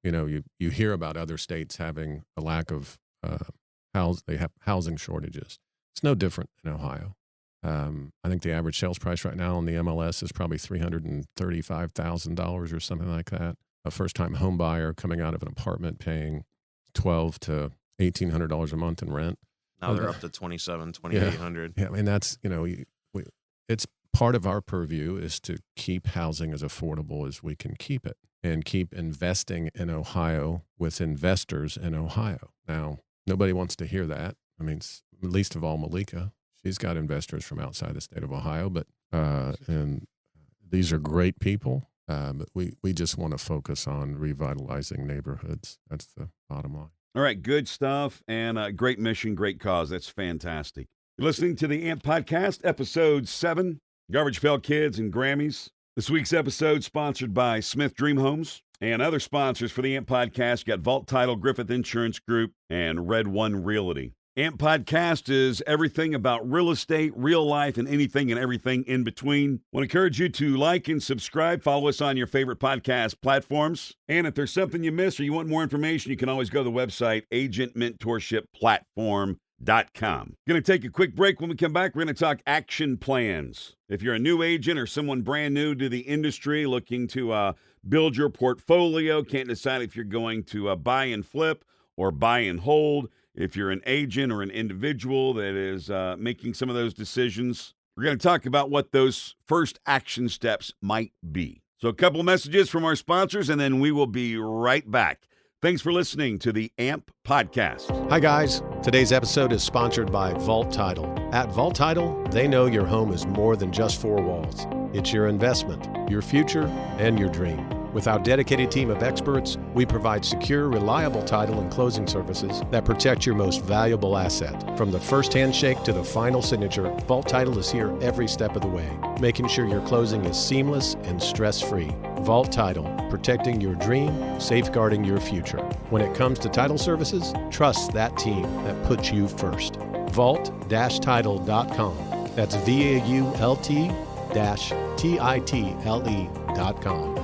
You hear about other states having a lack of they have housing shortages. It's no different in Ohio. I think the average sales price right now on the MLS is probably $335,000 or something like that. A first-time home buyer coming out of an apartment paying $1,200 to $1,800 a month in rent. Now they're up to $2,800. Yeah, I mean, that's, it's part of our purview is to keep housing as affordable as we can keep it and keep investing in Ohio with investors in Ohio. Now, nobody wants to hear that. I mean, least of all Maleeka. She's got investors from outside the state of Ohio, but and these are great people. But we just want to focus on revitalizing neighborhoods. That's the bottom line. All right, good stuff and great mission, great cause. That's fantastic. You're listening to the AMP Podcast, Episode 7, Garbage Pail Kids and Grammys. This week's episode sponsored by Smith Dream Homes and other sponsors for the AMP Podcast. You got Vault Title, Griffith Insurance Group, and Red One Realty. AMP Podcast is everything about real estate, real life, and anything and everything in between. I want to encourage you to like and subscribe. Follow us on your favorite podcast platforms. And if there's something you missed or you want more information, you can always go to the website, agentmentorshipplatform.com. Going to take a quick break. When we come back, we're going to talk action plans. If you're a new agent or someone brand new to the industry looking to build your portfolio, can't decide if you're going to buy and flip or buy and hold. If you're an agent or an individual that is making some of those decisions, we're going to talk about what those first action steps might be. So a couple messages from our sponsors, and then we will be right back. Thanks for listening to the AMP Podcast. Hi, guys. Today's episode is sponsored by Vault Title. At Vault Title, they know your home is more than just four walls. It's your investment, your future, and your dream. With our dedicated team of experts, we provide secure, reliable title and closing services that protect your most valuable asset. From the first handshake to the final signature, Vault Title is here every step of the way, making sure your closing is seamless and stress-free. Vault Title, protecting your dream, safeguarding your future. When it comes to title services, trust that team that puts you first. Vault-title.com. That's VAULT-TITLE.com.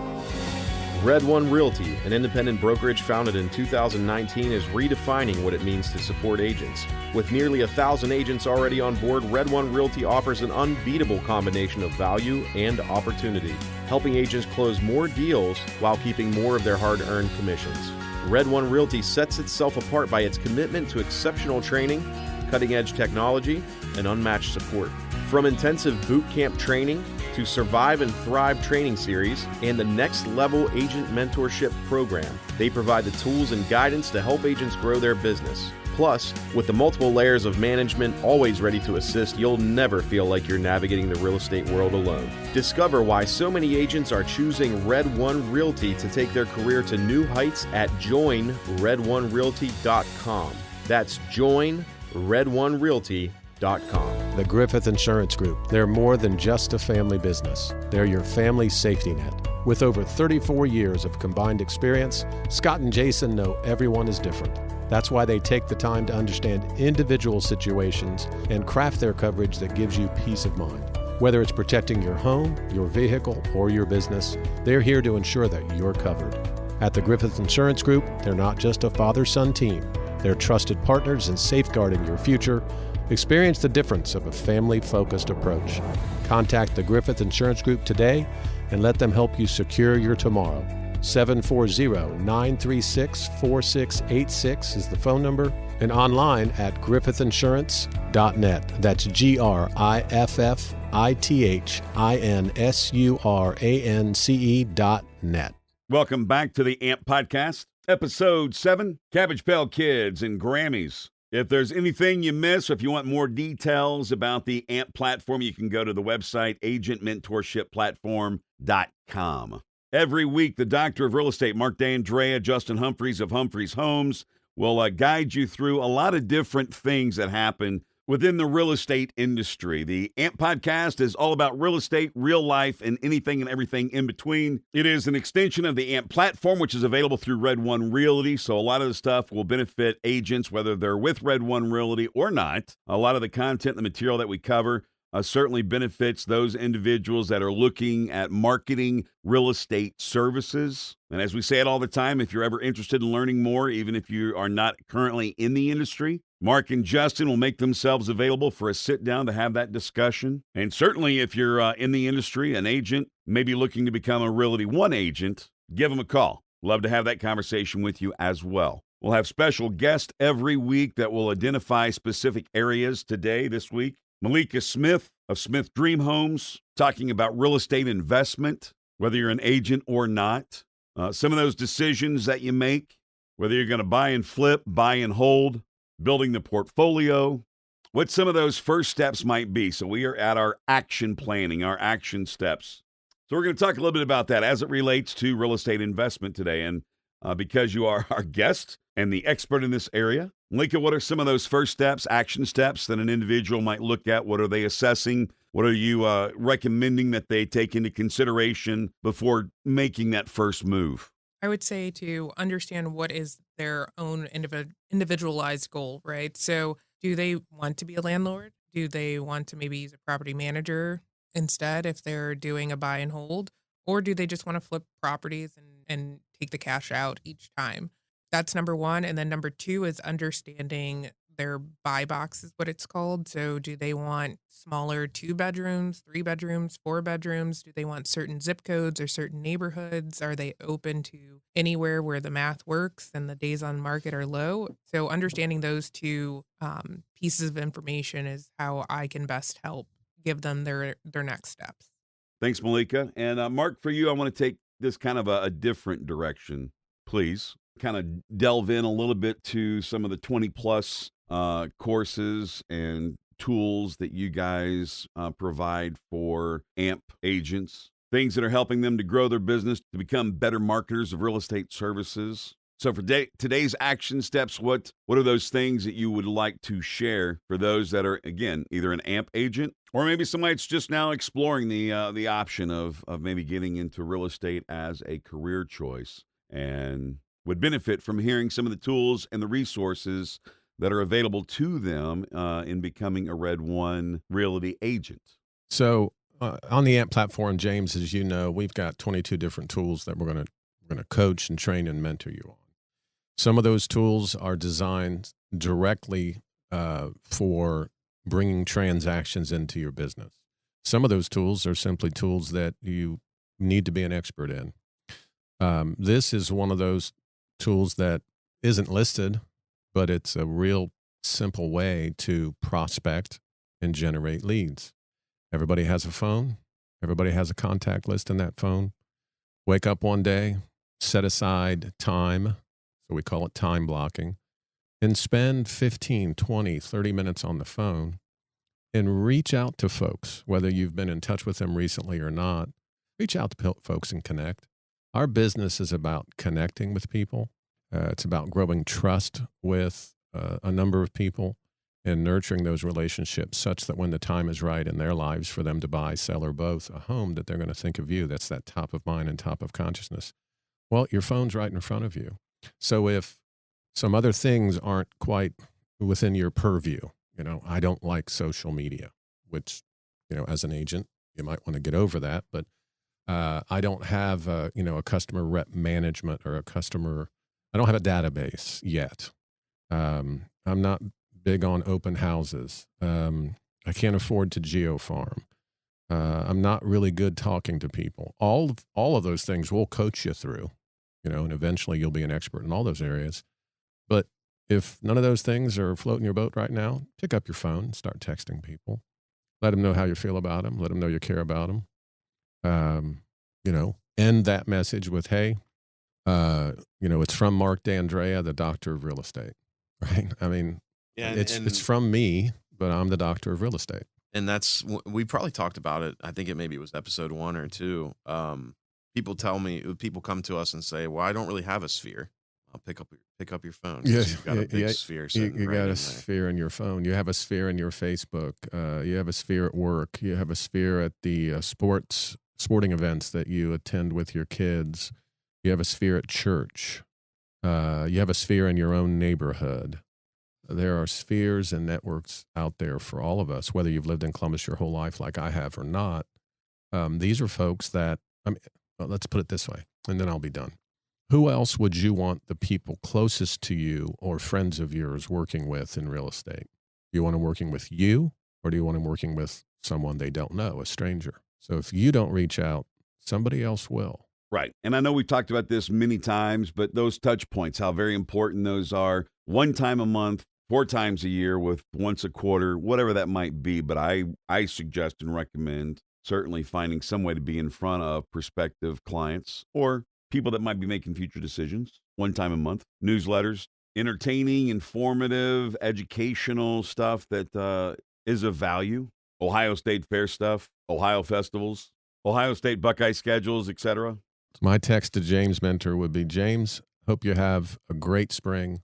Red One Realty, an independent brokerage founded in 2019, is redefining what it means to support agents. With nearly 1,000 agents already on board, Red One Realty offers an unbeatable combination of value and opportunity, helping agents close more deals while keeping more of their hard-earned commissions. Red One Realty sets itself apart by its commitment to exceptional training, cutting-edge technology, and unmatched support. From intensive boot camp training to Survive and Thrive training series and the Next Level Agent Mentorship Program, they provide the tools and guidance to help agents grow their business. Plus, with the multiple layers of management always ready to assist, you'll never feel like you're navigating the real estate world alone. Discover why so many agents are choosing Red One Realty to take their career to new heights at joinredonerealty.com. That's joinredonerealty.com. The Griffith Insurance Group. They're more than just a family business. They're your family safety net. With over 34 years of combined experience, Scott and Jason know everyone is different. That's why they take the time to understand individual situations and craft their coverage that gives you peace of mind. Whether it's protecting your home, your vehicle, or your business, they're here to ensure that you're covered. At the Griffith Insurance Group, they're not just a father-son team. They're trusted partners in safeguarding your future. Experience the difference of a family-focused approach. Contact the Griffith Insurance Group today and let them help you secure your tomorrow. 740-936-4686 is the phone number, and online at griffithinsurance.net. That's GRIFFITHINSURANCE.net. Welcome back to the AMP Podcast, Episode 7, Cabbage Pail Kids and Grammys. If there's anything you miss, or if you want more details about the AMP platform, you can go to the website, agentmentorshipplatform.com. Every week, the Doctor of Real Estate, Mark Dandrea, Justin Humphreys of Humphreys Homes, will guide you through a lot of different things that happen within the real estate industry. The AMP Podcast is all about real estate, real life, and anything and everything in between. It is an extension of the AMP platform, which is available through Red One Realty, so a lot of the stuff will benefit agents, whether they're with Red One Realty or not. A lot of the content, the material that we cover, certainly benefits those individuals that are looking at marketing real estate services. And as we say it all the time, if you're ever interested in learning more, even if you are not currently in the industry, Mark and Justin will make themselves available for a sit down to have that discussion. And certainly if you're in the industry, an agent, maybe looking to become a Realty One agent, give them a call. Love to have that conversation with you as well. We'll have special guests every week that will identify specific areas. Today, this week, Maleeka Smith of Smith Dream Homes, talking about real estate investment, whether you're an agent or not. Some of those decisions that you make, whether you're going to buy and flip, buy and hold, building the portfolio, what some of those first steps might be. So we are at our action planning, our action steps. So we're going to talk a little bit about that as it relates to real estate investment today. And because you are our guest and the expert in this area, Maleeka, what are some of those first steps, action steps that an individual might look at? What are they assessing? What are you recommending that they take into consideration before making that first move? I would say to understand what is their own individualized goal, right? So Do they want to be a landlord? Do they want to maybe use a property manager instead if they're doing a buy and hold? Or do they just want to flip properties and take the cash out each time? That's number one. And then number two is understanding their buy box is what it's called. So do they want smaller 2 bedrooms, 3 bedrooms, 4 bedrooms? Do they want certain zip codes or certain neighborhoods? Are they open to anywhere where the math works and the days on market are low? So understanding those two pieces of information is how I can best help give them their next steps. Thanks, Maleeka. And Mark, for you, I want to take this kind of a different direction, please. Kind of delve in a little bit to some of the 20 plus courses and tools that you guys provide for AMP agents, things that are helping them to grow their business, to become better marketers of real estate services. So for today's action steps, what are those things that you would like to share for those that are, again, either an AMP agent or maybe somebody that's just now exploring the option of maybe getting into real estate as a career choice and would benefit from hearing some of the tools and the resources that are available to them in becoming a Red One Realty agent? So on the AMP platform, James, as you know, we've got 22 different tools that we're going to coach and train and mentor you on. Some of those tools are designed directly for bringing transactions into your business. Some of those tools are simply tools that you need to be an expert in. This is one of those tools that isn't listed, but it's a real simple way to prospect and generate leads. Everybody has a phone. Everybody has a contact list in that phone. Wake up one day, set aside time, so we call it time blocking, and spend 15, 20, 30 minutes on the phone and reach out to folks, whether you've been in touch with them recently or not. Reach out to folks and connect. Our business is about connecting with people. It's about growing trust with a number of people and nurturing those relationships such that when the time is right in their lives for them to buy, sell, or both a home, that they're going to think of you. That's that top of mind and top of consciousness. Well, your phone's right in front of you. So if some other things aren't quite within your purview, I don't like social media, which, as an agent, you might want to get over that. But I don't have, a customer rep management or I don't have a database yet. I'm not big on open houses. I can't afford to geofarm. I'm not really good talking to people. All of those things we'll coach you through, and eventually you'll be an expert in all those areas. But if none of those things are floating your boat right now, pick up your phone and start texting people. Let them know how you feel about them. Let them know you care about them. End that message with, hey, it's from Mark Dandrea, the doctor of real estate, right? I mean, it's from me, but I'm the doctor of real estate. And we probably talked about it. I think maybe it was episode 1 or 2. People come to us and say, well, I don't really have a sphere. I'll pick up your phone. Yeah, you've got a big sphere. You got a sphere in your phone. You have a sphere in your Facebook. You have a sphere at work. You have a sphere at the sporting events that you attend with your kids. You have a sphere at church. You have a sphere in your own neighborhood. There are spheres and networks out there for all of us, whether you've lived in Columbus your whole life like I have or not. These are folks that, let's put it this way, and then I'll be done. Who else would you want the people closest to you or friends of yours working with in real estate? Do you want them working with you, or do you want them working with someone they don't know, a stranger? So if you don't reach out, somebody else will. Right. And I know we've talked about this many times, but those touch points, how very important those are. 1 time a month, 4 times a year, with once a quarter, whatever that might be. But I suggest and recommend certainly finding some way to be in front of prospective clients or people that might be making future decisions. 1 time a month, newsletters, entertaining, informative, educational stuff that is of value. Ohio State Fair stuff, Ohio festivals, Ohio State Buckeye schedules, etc. My text to James Mentor would be, James, hope you have a great spring.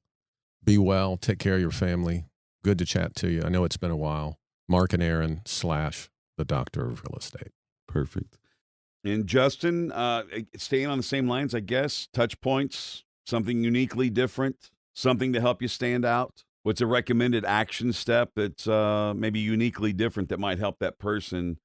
Be well. Take care of your family. Good to chat to you. I know it's been a while. Mark and Aaron / the doctor of real estate. Perfect. And Justin, staying on the same lines, I guess, touch points, something uniquely different, something to help you stand out. What's a recommended action step that's maybe uniquely different that might help that person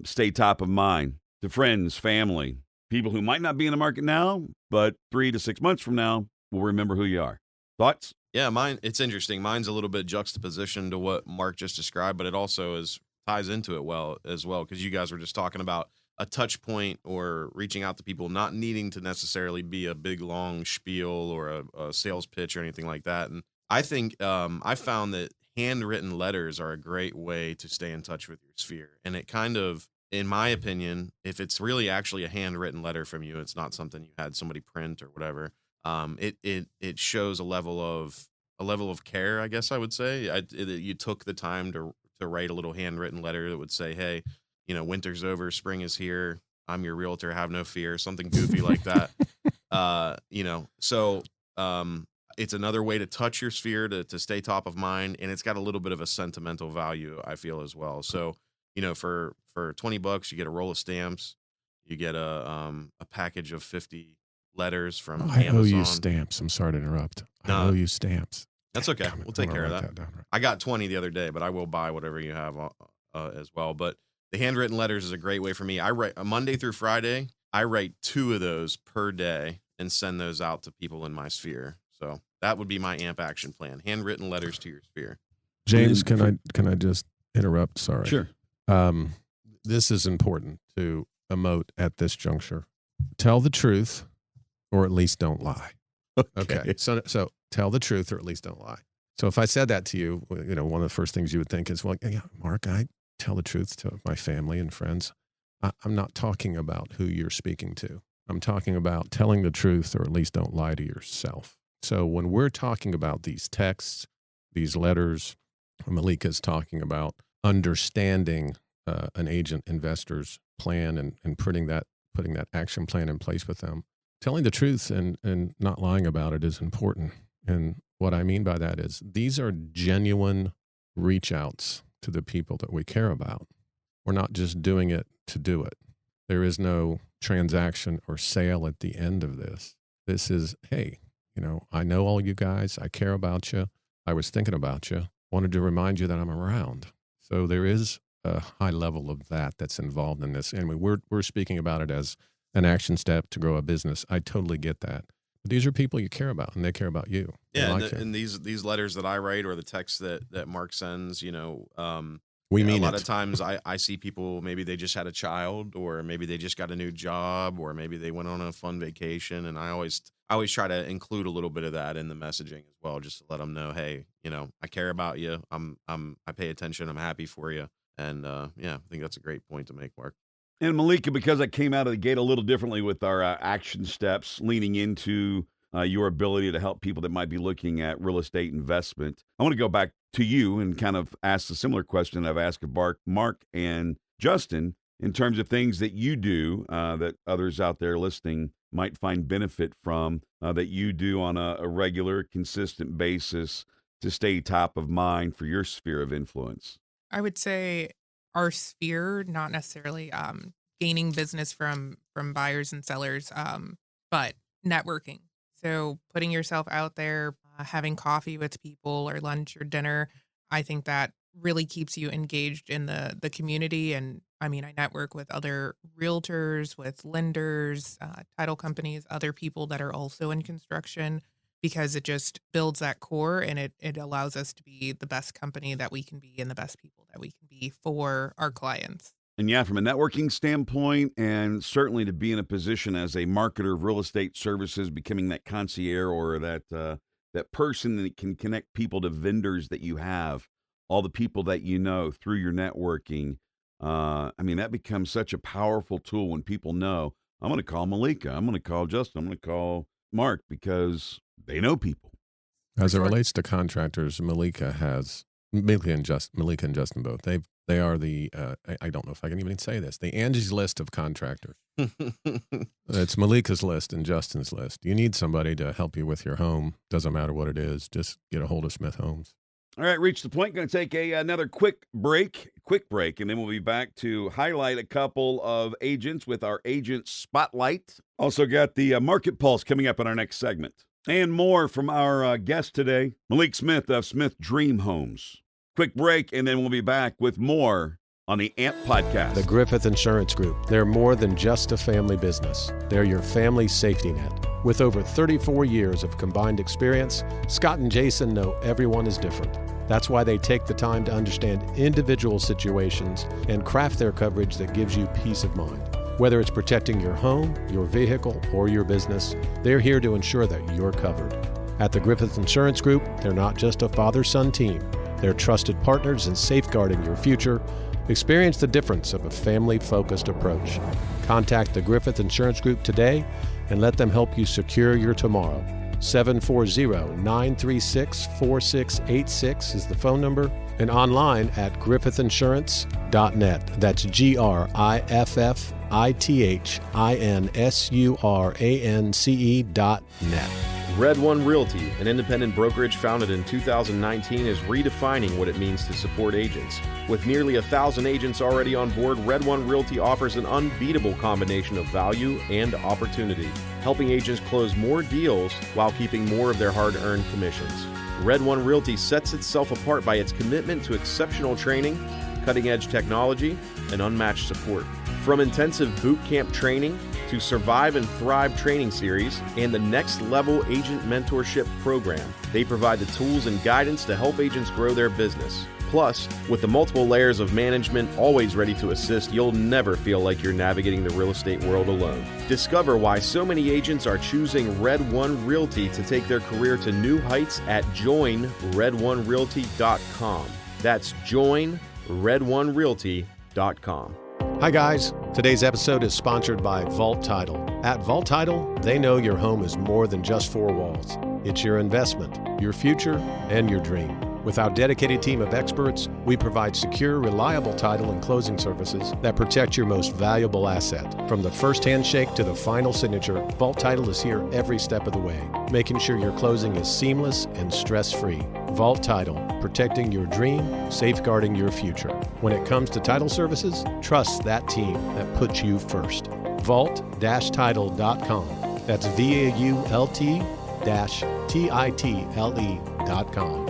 stay top of mind to friends, family, people who might not be in the market now, but 3 to 6 months from now will remember who you are? Thoughts? Yeah, mine. It's interesting. Mine's a little bit juxtaposition to what Mark just described, but it also ties into it well because you guys were just talking about a touch point or reaching out to people, not needing to necessarily be a big long spiel or a sales pitch or anything like that. And I think I found that handwritten letters are a great way to stay in touch with your sphere. And it kind of, in my opinion, if it's really actually a handwritten letter from you, it's not something you had somebody print or whatever. It shows a level of care, I guess I would say. You took the time to write a little handwritten letter that would say, hey, winter's over, spring is here. I'm your realtor. Have no fear. Something goofy like that. So it's another way to touch your sphere to stay top of mind. And it's got a little bit of a sentimental value, I feel, as well. So, for $20, you get a roll of stamps, you get a package of 50 letters from I Amazon. owe you stamps. I'm sorry to interrupt. No. I owe you stamps. That's okay. We'll take care of that. Down, right. I got 20 the other day, but I will buy whatever you have as well. But the handwritten letters is a great way for me. I write Monday through Friday. I write 2 of those per day and send those out to people in my sphere. So that would be my AMP action plan. Handwritten letters to your sphere. James, can I just interrupt? Sorry. Sure. This is important to emote at this juncture. Tell the truth, or at least don't lie. Okay. So tell the truth, or at least don't lie. So if I said that to you, one of the first things you would think is, well, yeah, Mark, I tell the truth to my family and friends. I'm not talking about who you're speaking to. I'm talking about telling the truth, or at least don't lie to yourself. So when we're talking about these texts, these letters, Maleeka's talking about understanding an agent investor's plan and putting that action plan in place with them. Telling the truth and not lying about it is important. And what I mean by that is these are genuine reach outs to the people that we care about. We're not just doing it to do it. There is no transaction or sale at the end of this. This is, hey, I know all you guys. I care about you. I was thinking about you. Wanted to remind you that I'm around. So there is a high level of that's involved in this. And we're speaking about it as an action step to grow a business. I totally get that. But these are people you care about, and they care about you. Yeah, and these letters that I write or the texts that Mark sends, we mean a lot of times I see people, maybe they just had a child, or maybe they just got a new job, or maybe they went on a fun vacation, and I always try to include a little bit of that in the messaging as well, just to let them know, hey, I care about you. I pay attention. I'm happy for you. And I think that's a great point to make, Mark. And Maleeka, because I came out of the gate a little differently with our action steps, leaning into your ability to help people that might be looking at real estate investment, I want to go back to you and kind of ask a similar question I've asked of Mark and Justin in terms of things that you do that others out there listening might find benefit from, that you do on a regular, consistent basis to stay top of mind for your sphere of influence. I would say our sphere, not necessarily gaining business from buyers and sellers, but networking. So putting yourself out there, having coffee with people or lunch or dinner, I think that really keeps you engaged in the community. And I mean, I network with other realtors, with lenders, title companies, other people that are also in construction, because it just builds that core, and it allows us to be the best company that we can be and the best people that we can be for our clients. And yeah, from a networking standpoint, and certainly to be in a position as a marketer of real estate services, becoming that concierge or that person that can connect people to vendors that you have, all the people that you know through your networking. That becomes such a powerful tool when people know, I'm going to call Maleeka, I'm going to call Justin, I'm going to call Mark, because they know people. As it relates to contractors, Maleeka and Justin both. They are the I don't know if I can even say this, the Angie's List of contractors. It's Maleeka's list and Justin's list. You need somebody to help you with your home. Doesn't matter what it is. Just get a hold of Smith Homes. All right, reach the point. Going to take another quick break, and then we'll be back to highlight a couple of agents with our agent spotlight. Also got the market pulse coming up in our next segment. And more from our guest today, Maleeka Smith of Smith Dream Homes. Quick break, and then we'll be back with more on the AMP podcast. The Griffith Insurance Group. They're more than just a family business. They're your family safety net. With over 34 years of combined experience, Scott and Jason know everyone is different. That's why they take the time to understand individual situations and craft their coverage that gives you peace of mind. Whether it's protecting your home, your vehicle, or your business, they're here to ensure that you're covered. At the Griffith Insurance Group, they're not just a father-son team. They're trusted partners in safeguarding your future. Experience the difference of a family-focused approach. Contact the Griffith Insurance Group today and let them help you secure your tomorrow. 740-936-4686 is the phone number, and online at griffithinsurance.net. That's GRIFFITHINSURANCE.net. Red One Realty, an independent brokerage founded in 2019, is redefining what it means to support agents. With nearly 1,000 agents already on board, Red One Realty offers an unbeatable combination of value and opportunity, helping agents close more deals while keeping more of their hard-earned commissions. Red One Realty sets itself apart by its commitment to exceptional training, cutting-edge technology, and unmatched support. From intensive boot camp training to Survive and Thrive training series and the Next Level Agent Mentorship Program, they provide the tools and guidance to help agents grow their business. Plus, with the multiple layers of management always ready to assist, you'll never feel like you're navigating the real estate world alone. Discover why so many agents are choosing Red One Realty to take their career to new heights at joinredonerealty.com. That's joinredonerealty.com. Hi guys, today's episode is sponsored by Vault Title. At Vault Title, they know your home is more than just four walls. It's your investment, your future, and your dream. With our dedicated team of experts, we provide secure, reliable title and closing services that protect your most valuable asset. From the first handshake to the final signature, Vault Title is here every step of the way, making sure your closing is seamless and stress-free. Vault Title, protecting your dream, safeguarding your future. When it comes to title services, trust that team that puts you first. Vault-title.com. That's VAULT-TITLE.com.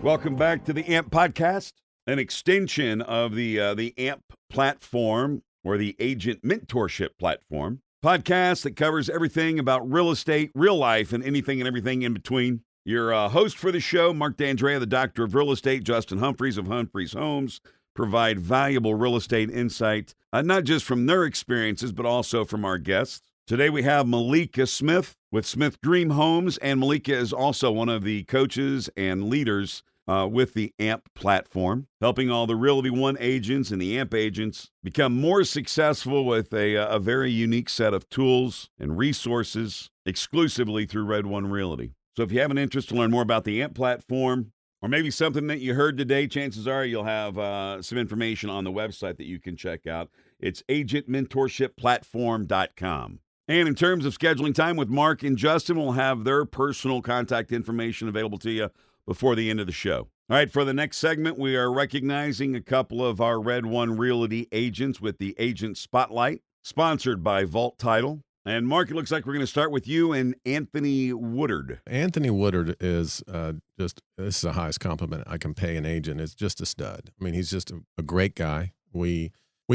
Welcome back to the AMP podcast, an extension of the AMP platform, or the Agent Mentorship platform. Podcast that covers everything about real estate, real life, and anything and everything in between. Your host for the show, Mark Dandrea, the Doctor of Real Estate, Justin Humphreys of Humphreys Homes, provide valuable real estate insight, not just from their experiences, but also from our guests. Today we have Maleeka Smith with Smith Dream Homes, and Maleeka is also one of the coaches and leaders with the AMP platform, helping all the Realty One agents and the AMP agents become more successful with a very unique set of tools and resources exclusively through Red One Realty. So if you have an interest to learn more about the AMP platform, or maybe something that you heard today, chances are you'll have some information on the website that you can check out. It's agentmentorshipplatform.com. And in terms of scheduling time with Mark and Justin, we'll have their personal contact information available to you before the end of the show. All right, for the next segment, we are recognizing a couple of our Red One Realty agents with the Agent Spotlight, sponsored by Vault Title. And Mark, it looks like we're going to start with you and Anthony Woodard. Anthony Woodard is this is the highest compliment I can pay an agent. It's just a stud. I mean, he's just a great guy. We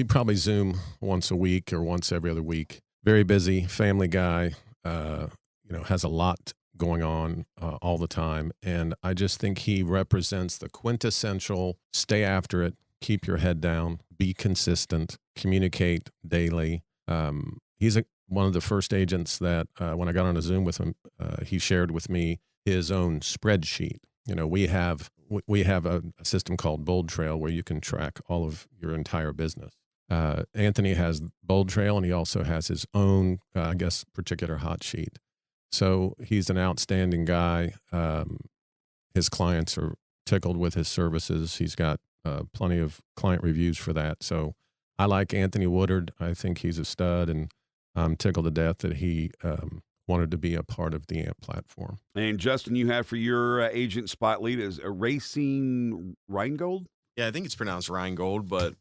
probably Zoom once a week or once every other week. Very busy, family guy, has a lot going on all the time. And I just think he represents the quintessential stay after it, keep your head down, be consistent, communicate daily. He's one of the first agents that when I got on a Zoom with him, he shared with me his own spreadsheet. We have a system called Bold Trail where you can track all of your entire business. Anthony has Bold Trail, and he also has his own, particular hot sheet. So he's an outstanding guy. His clients are tickled with his services. He's got plenty of client reviews for that. So I like Anthony Woodard. I think he's a stud, and I'm tickled to death that he wanted to be a part of the AMP platform. And Justin, you have for your agent spotlight is a Racine Rheingold? Yeah, I think it's pronounced Rheingold, but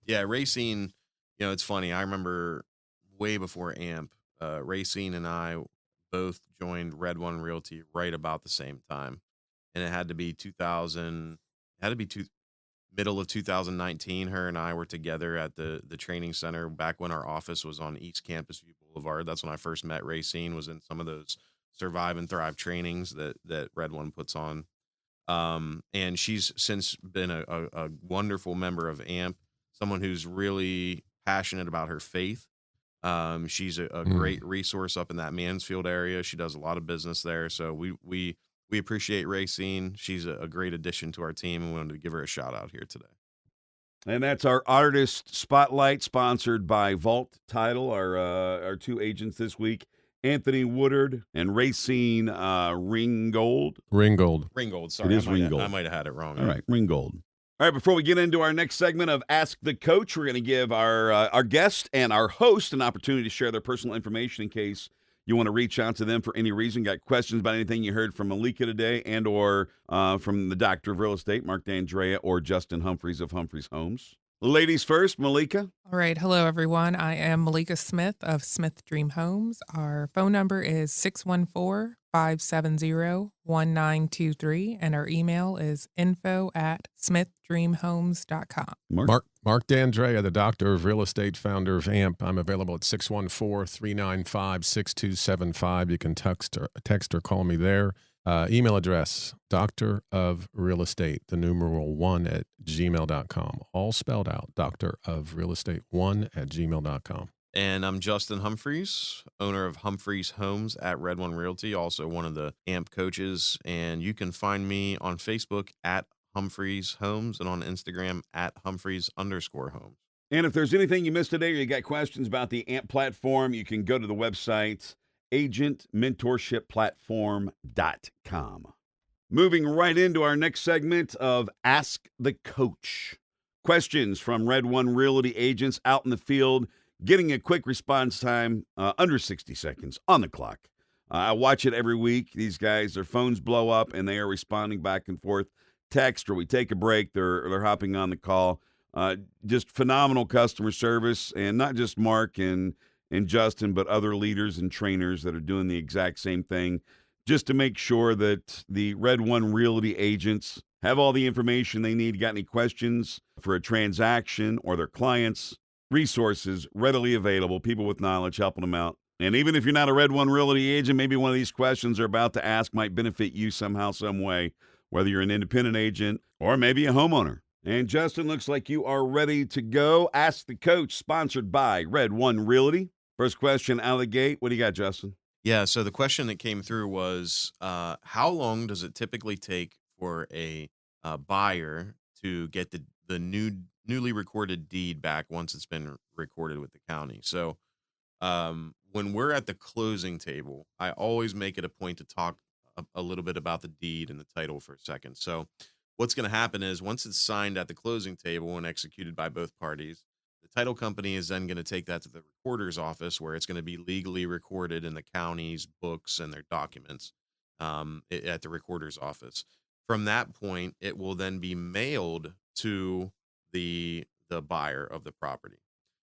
Racine, it's funny. I remember way before AMP, Racine and I both joined Red One Realty right about the same time, and it had to be 2000. It had to be middle of 2019. Her and I were together at the training center back when our office was on East Campus View Boulevard. That's when I first met Racine. Was in some of those Survive and Thrive trainings that Red One puts on. And she's since been a wonderful member of AMP, someone who's really passionate about her faith. She's a great resource up in that Mansfield area. She does a lot of business there. So we appreciate Racine. She's a great addition to our team, and we wanted to give her a shout out here today. And that's our Artist Spotlight, sponsored by Vault Title, our two agents this week, Anthony Woodard and Racine Ringgold. Ringgold, sorry. It is Ringgold. I might have had it wrong. All right, Ringgold. All right, before we get into our next segment of Ask the Coach, we're going to give our guest and our host an opportunity to share their personal information in case you want to reach out to them for any reason. Got questions about anything you heard from Maleeka today and or from the Doctor of Real Estate, Mark Dandrea, or Justin Humphreys of Humphreys Homes. Ladies first, Maleeka. All right. Hello, everyone. I am Maleeka Smith of Smith Dream Homes. Our phone number is 614-570-1923, and our email is info@smithdreamhomes.com. Mark Dandrea, the Doctor of Real Estate, founder of AMP. I'm available at 614-395-6275. You can text or call me there. Email address, Doctor of Real Estate, the numeral 1@gmail.com. All spelled out, Doctor of Real Estate 1@gmail.com. And I'm Justin Humphreys, owner of Humphreys Homes at Red One Realty, also one of the AMP coaches. And you can find me on Facebook at Humphreys Homes and on Instagram at Humphreys_homes. And if there's anything you missed today or you got questions about the AMP platform, you can go to the website, agentmentorshipplatform.com. Moving right into our next segment of Ask the Coach. Questions from Red One Realty agents out in the field, getting a quick response time, under 60 seconds on the clock. I watch it every week. These guys, their phones blow up, and they are responding back and forth. Text, or we take a break, they're hopping on the call. Just phenomenal customer service, and not just Mark and Justin, but other leaders and trainers that are doing the exact same thing, just to make sure that the Red One Realty agents have all the information they need. Got any questions for a transaction or their clients? Resources readily available, people with knowledge helping them out. And even if you're not a Red One Realty agent, maybe one of these questions they're about to ask might benefit you somehow, some way, whether you're an independent agent or maybe a homeowner. And Justin, looks like you are ready to go. Ask the Coach, sponsored by Red One Realty. First question out of the gate. What do you got, Justin? Yeah, so the question that came through was, how long does it typically take for a buyer to get the newly recorded deed back once it's been recorded with the county? So when we're at the closing table, I always make it a point to talk a little bit about the deed and the title for a second. So what's going to happen is once it's signed at the closing table and executed by both parties, the title company is then going to take that to the recorder's office, where it's going to be legally recorded in the county's books and their documents at the recorder's office. From that point, it will then be mailed to the buyer of the property.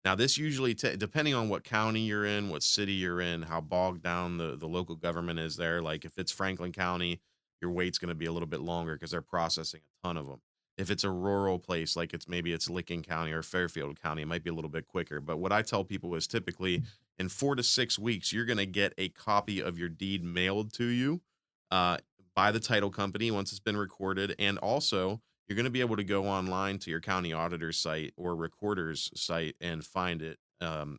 Now, this usually, depending on what county you're in, what city you're in, how bogged down the local government is there. Like if it's Franklin County, your wait's going to be a little bit longer because they're processing a ton of them. If it's a rural place, like maybe it's Licking County or Fairfield County, it might be a little bit quicker. But what I tell people is typically in 4 to 6 weeks, you're going to get a copy of your deed mailed to you by the title company once it's been recorded. And also, you're going to be able to go online to your county auditor's site or recorder's site and find it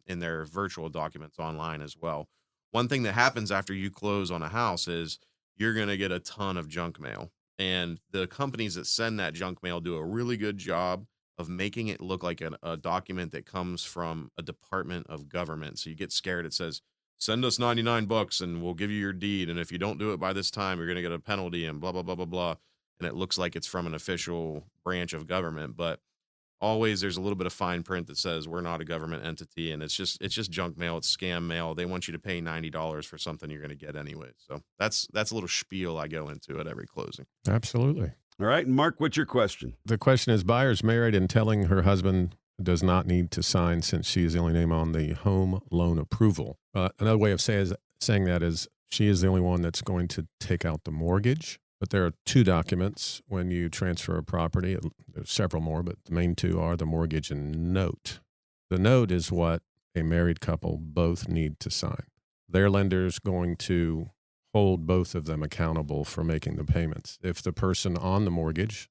in their virtual documents online as well. One thing that happens after you close on a house is you're going to get a ton of junk mail. And the companies that send that junk mail do a really good job of making it look like a document that comes from a department of government. So you get scared. It says, send us $99 and we'll give you your deed. And if you don't do it by this time, you're going to get a penalty and blah, blah, blah, blah, blah. And it looks like it's from an official branch of government. But always there's a little bit of fine print that says we're not a government entity, and it's just junk mail. It's scam mail. They want you to pay $90 for something you're going to get anyway. So that's a little spiel I go into at every closing. Absolutely. All right, and Mark, what's your question? The question is, buyer's married and telling her husband does not need to sign since she is the only name on the home loan approval. Another way of saying that is She is the only one that's going to take out the mortgage. But there are 2 documents when you transfer a property. There's several more, but the main 2 are the mortgage and note. The note is what a married couple both need to sign. Their lender's going to hold both of them accountable for making the payments. If the person on the mortgage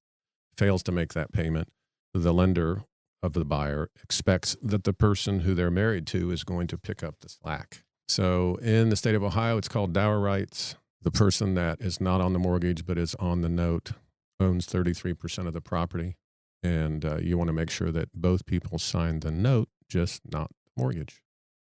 fails to make that payment, the lender of the buyer expects that the person who they're married to is going to pick up the slack. So in the state of Ohio, it's called dower rights. The person that is not on the mortgage but is on the note owns 33% of the property. And you want to make sure that both people sign the note, just not the mortgage.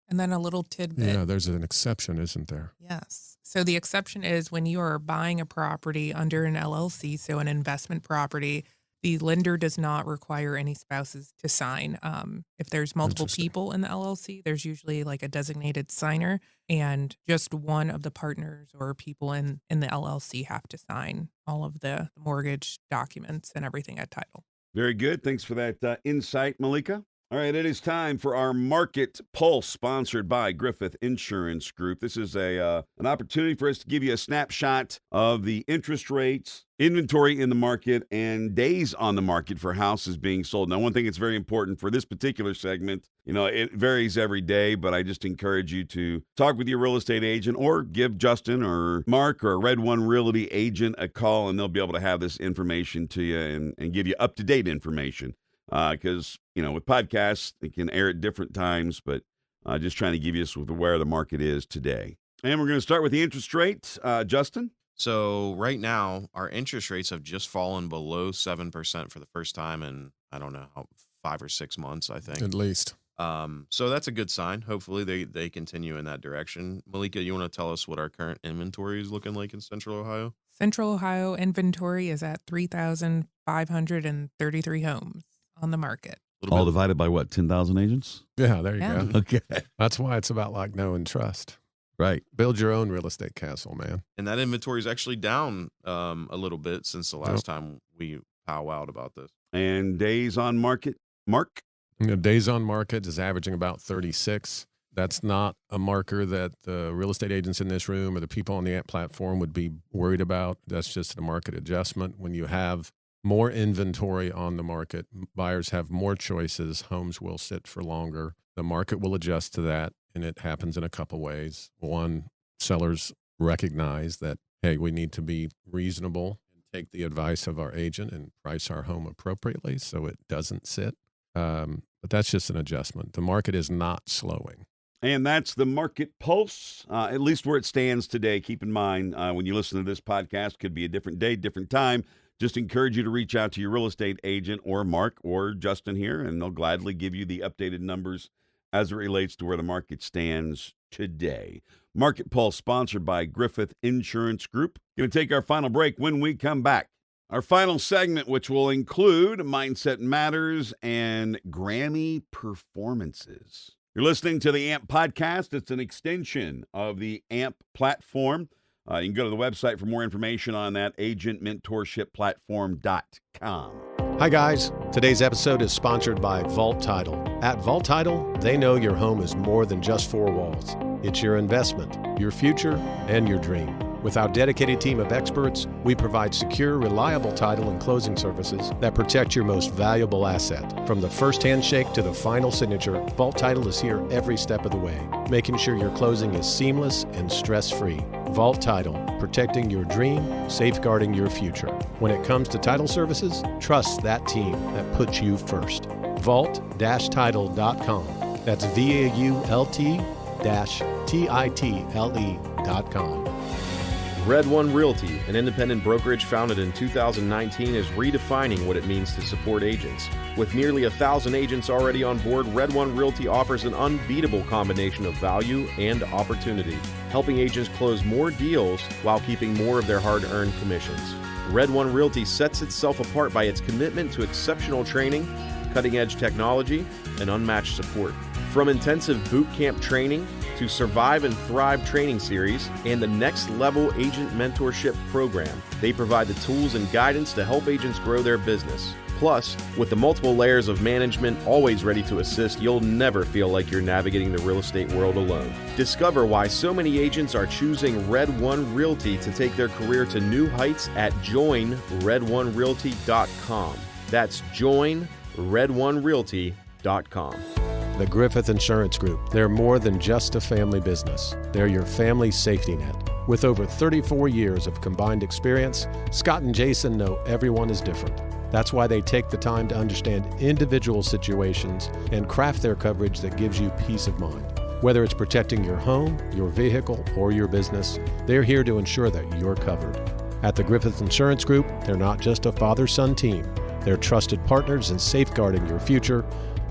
And then a little tidbit. Yeah, there's an exception, isn't there? Yes. So the exception is when you are buying a property under an LLC, so an investment property, the lender does not require any spouses to sign. If there's multiple people in the LLC, there's usually like a designated signer, and just one of the partners or people in the LLC have to sign all of the mortgage documents and everything at title. Very good. Thanks for that insight, Maleeka. All right, it is time for our Market Pulse, sponsored by Griffith Insurance Group. This is an opportunity for us to give you a snapshot of the interest rates, inventory in the market, and days on the market for houses being sold. Now, one thing that's very important for this particular segment, it varies every day, but I just encourage you to talk with your real estate agent or give Justin or Mark or a Red One Realty agent a call, and they'll be able to have this information to you and give you up-to-date information. Because, with podcasts, they can air at different times, but just trying to give you where the market is today. And we're going to start with the interest rate. Justin? So right now, our interest rates have just fallen below 7% for the first time in, I don't know, 5 or 6 months, I think. At least. So that's a good sign. Hopefully they continue in that direction. Maleeka, you want to tell us what our current inventory is looking like in Central Ohio? Central Ohio inventory is at 3,533 homes on the market. All divided by what, 10,000 agents? Yeah, there you go. Okay. That's why it's about like know and trust. Right. Build your own real estate castle, man. And that inventory is actually down a little bit since the last time we powwowed about this. And days on market, Mark? Days on market is averaging about 36. That's not a marker that the real estate agents in this room or the people on the AMP platform would be worried about. That's just a market adjustment. When you have more inventory on the market, buyers have more choices, homes will sit for longer. The market will adjust to that, and it happens in a couple ways. One, sellers recognize that, hey, we need to be reasonable and take the advice of our agent and price our home appropriately so it doesn't sit. But that's just an adjustment. The market is not slowing. And that's the Market Pulse, at least where it stands today. Keep in mind, when you listen to this podcast, could be a different day, different time. Just encourage you to reach out to your real estate agent or Mark or Justin here, and they'll gladly give you the updated numbers as it relates to where the market stands today. Market Pulse, sponsored by Griffith Insurance Group. Going to take our final break. When we come back, our final segment, which will include Mindset Matters and Grammy performances. You're listening to the AMP podcast. It's an extension of the AMP platform. You can go to the website for more information on that, agentmentorshipplatform.com. Hi, guys. Today's episode is sponsored by Vault Title. At Vault Title, they know your home is more than just 4 walls. It's your investment, your future, and your dream. With our dedicated team of experts, we provide secure, reliable title and closing services that protect your most valuable asset. From the first handshake to the final signature, Vault Title is here every step of the way, making sure your closing is seamless and stress-free. Vault Title, protecting your dream, safeguarding your future. When it comes to title services, trust that team that puts you first. Vault-title.com. That's VAULT-TITLE.com. Red One Realty, an independent brokerage founded in 2019, is redefining what it means to support agents. With nearly 1,000 agents already on board, Red One Realty offers an unbeatable combination of value and opportunity, helping agents close more deals while keeping more of their hard-earned commissions. Red One Realty sets itself apart by its commitment to exceptional training, cutting-edge technology, and unmatched support. From intensive boot camp training to Survive and Thrive training series and the Next Level Agent Mentorship Program, they provide the tools and guidance to help agents grow their business. Plus, with the multiple layers of management always ready to assist, you'll never feel like you're navigating the real estate world alone. Discover why so many agents are choosing Red One Realty to take their career to new heights at joinred1realty.com. That's joinred1realty.com. The Griffith Insurance Group. They're more than just a family business. They're your family safety net. With over 34 years of combined experience, Scott and Jason know everyone is different. That's why they take the time to understand individual situations and craft their coverage that gives you peace of mind. Whether it's protecting your home, your vehicle, or your business, they're here to ensure that you're covered. At the Griffith Insurance Group, they're not just a father-son team. They're trusted partners in safeguarding your future.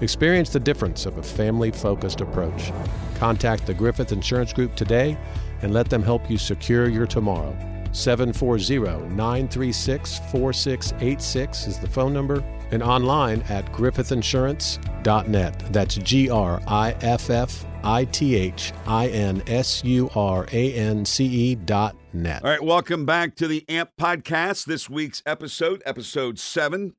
Experience the difference of a family-focused approach. Contact the Griffith Insurance Group today and let them help you secure your tomorrow. 740-936-4686 is the phone number, and online at griffithinsurance.net. That's griffithinsurance.net. All right, welcome back to the AMP Podcast. This week's episode 7,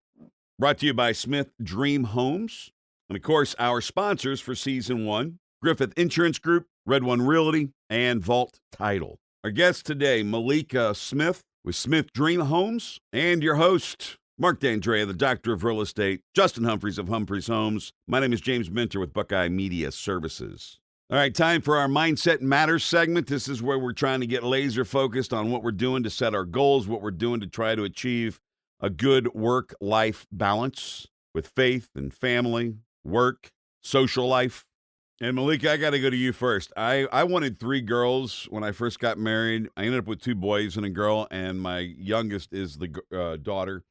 brought to you by Smith Dream Homes. And, of course, our sponsors for Season 1, Griffith Insurance Group, Red One Realty, and Vault Title. Our guest today, Maleeka Smith with Smith Dream Homes, and your host, Mark Dandrea, the Doctor of Real Estate, Justin Humphreys of Humphreys Homes. My name is James Minter with Buckeye Media Services. All right, time for our Mindset Matters segment. This is where we're trying to get laser focused on what we're doing to set our goals, what we're doing to try to achieve a good work-life balance with faith and family, work, social life. And Maleeka, I got to go to you first. I wanted 3 girls when I first got married. I ended up with 2 boys and a girl, and my youngest is the daughter.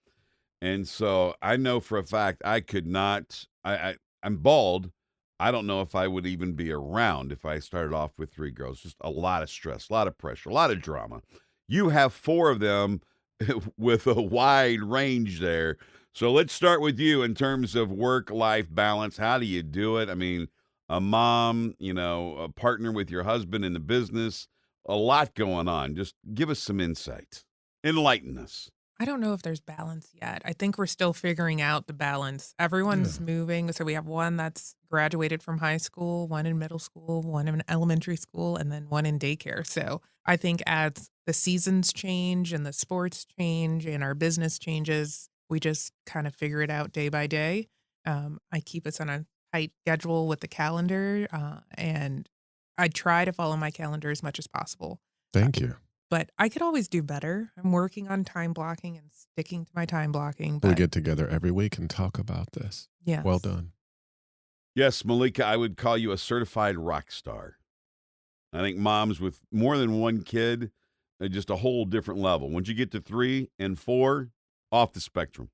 And so I know for a fact I could not, I'm bald. I don't know if I would even be around if I started off with 3 girls. Just a lot of stress, a lot of pressure, a lot of drama. You have 4 of them with a wide range there. So let's start with you in terms of work-life balance. How do you do it? I mean, a mom, a partner with your husband in the business, a lot going on. Just give us some insight. Enlighten us. I don't know if there's balance yet. I think we're still figuring out the balance. Everyone's moving. So we have one that's graduated from high school, one in middle school, one in elementary school, and then one in daycare. So I think as the seasons change and the sports change and our business changes, we just kind of figure it out day by day. I keep us on a tight schedule with the calendar, and I try to follow my calendar as much as possible. Thank you. But I could always do better. I'm working on time blocking and sticking to my time blocking. But We get together every week and talk about this. yes. Well done. Yes, Maleeka, I would call you a certified rock star. I think moms with more than one kid are just a whole different level. Once you get to 3 and 4, off the spectrum.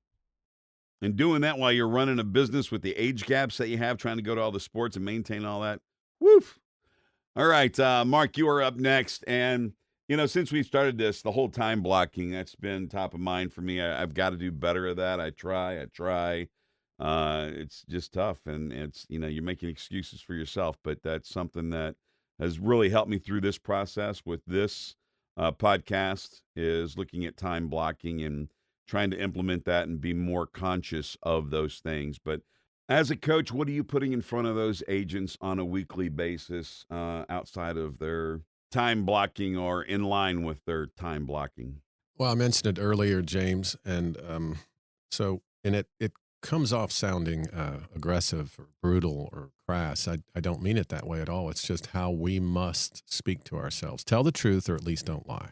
And doing that while you're running a business with the age gaps that you have, trying to go to all the sports and maintain all that. Woof. All right, Mark, you are up next. And, since we started this, the whole time blocking, that's been top of mind for me. I've got to do better at that. I try. It's just tough. And it's, you're making excuses for yourself. But that's something that has really helped me through this process with this podcast, is looking at time blocking and trying to implement that and be more conscious of those things. But as a coach, what are you putting in front of those agents on a weekly basis outside of their time blocking or in line with their time blocking? Well, I mentioned it earlier, James, and it comes off sounding aggressive or brutal or crass. I don't mean it that way at all. It's just how we must speak to ourselves. Tell the truth, or at least don't lie.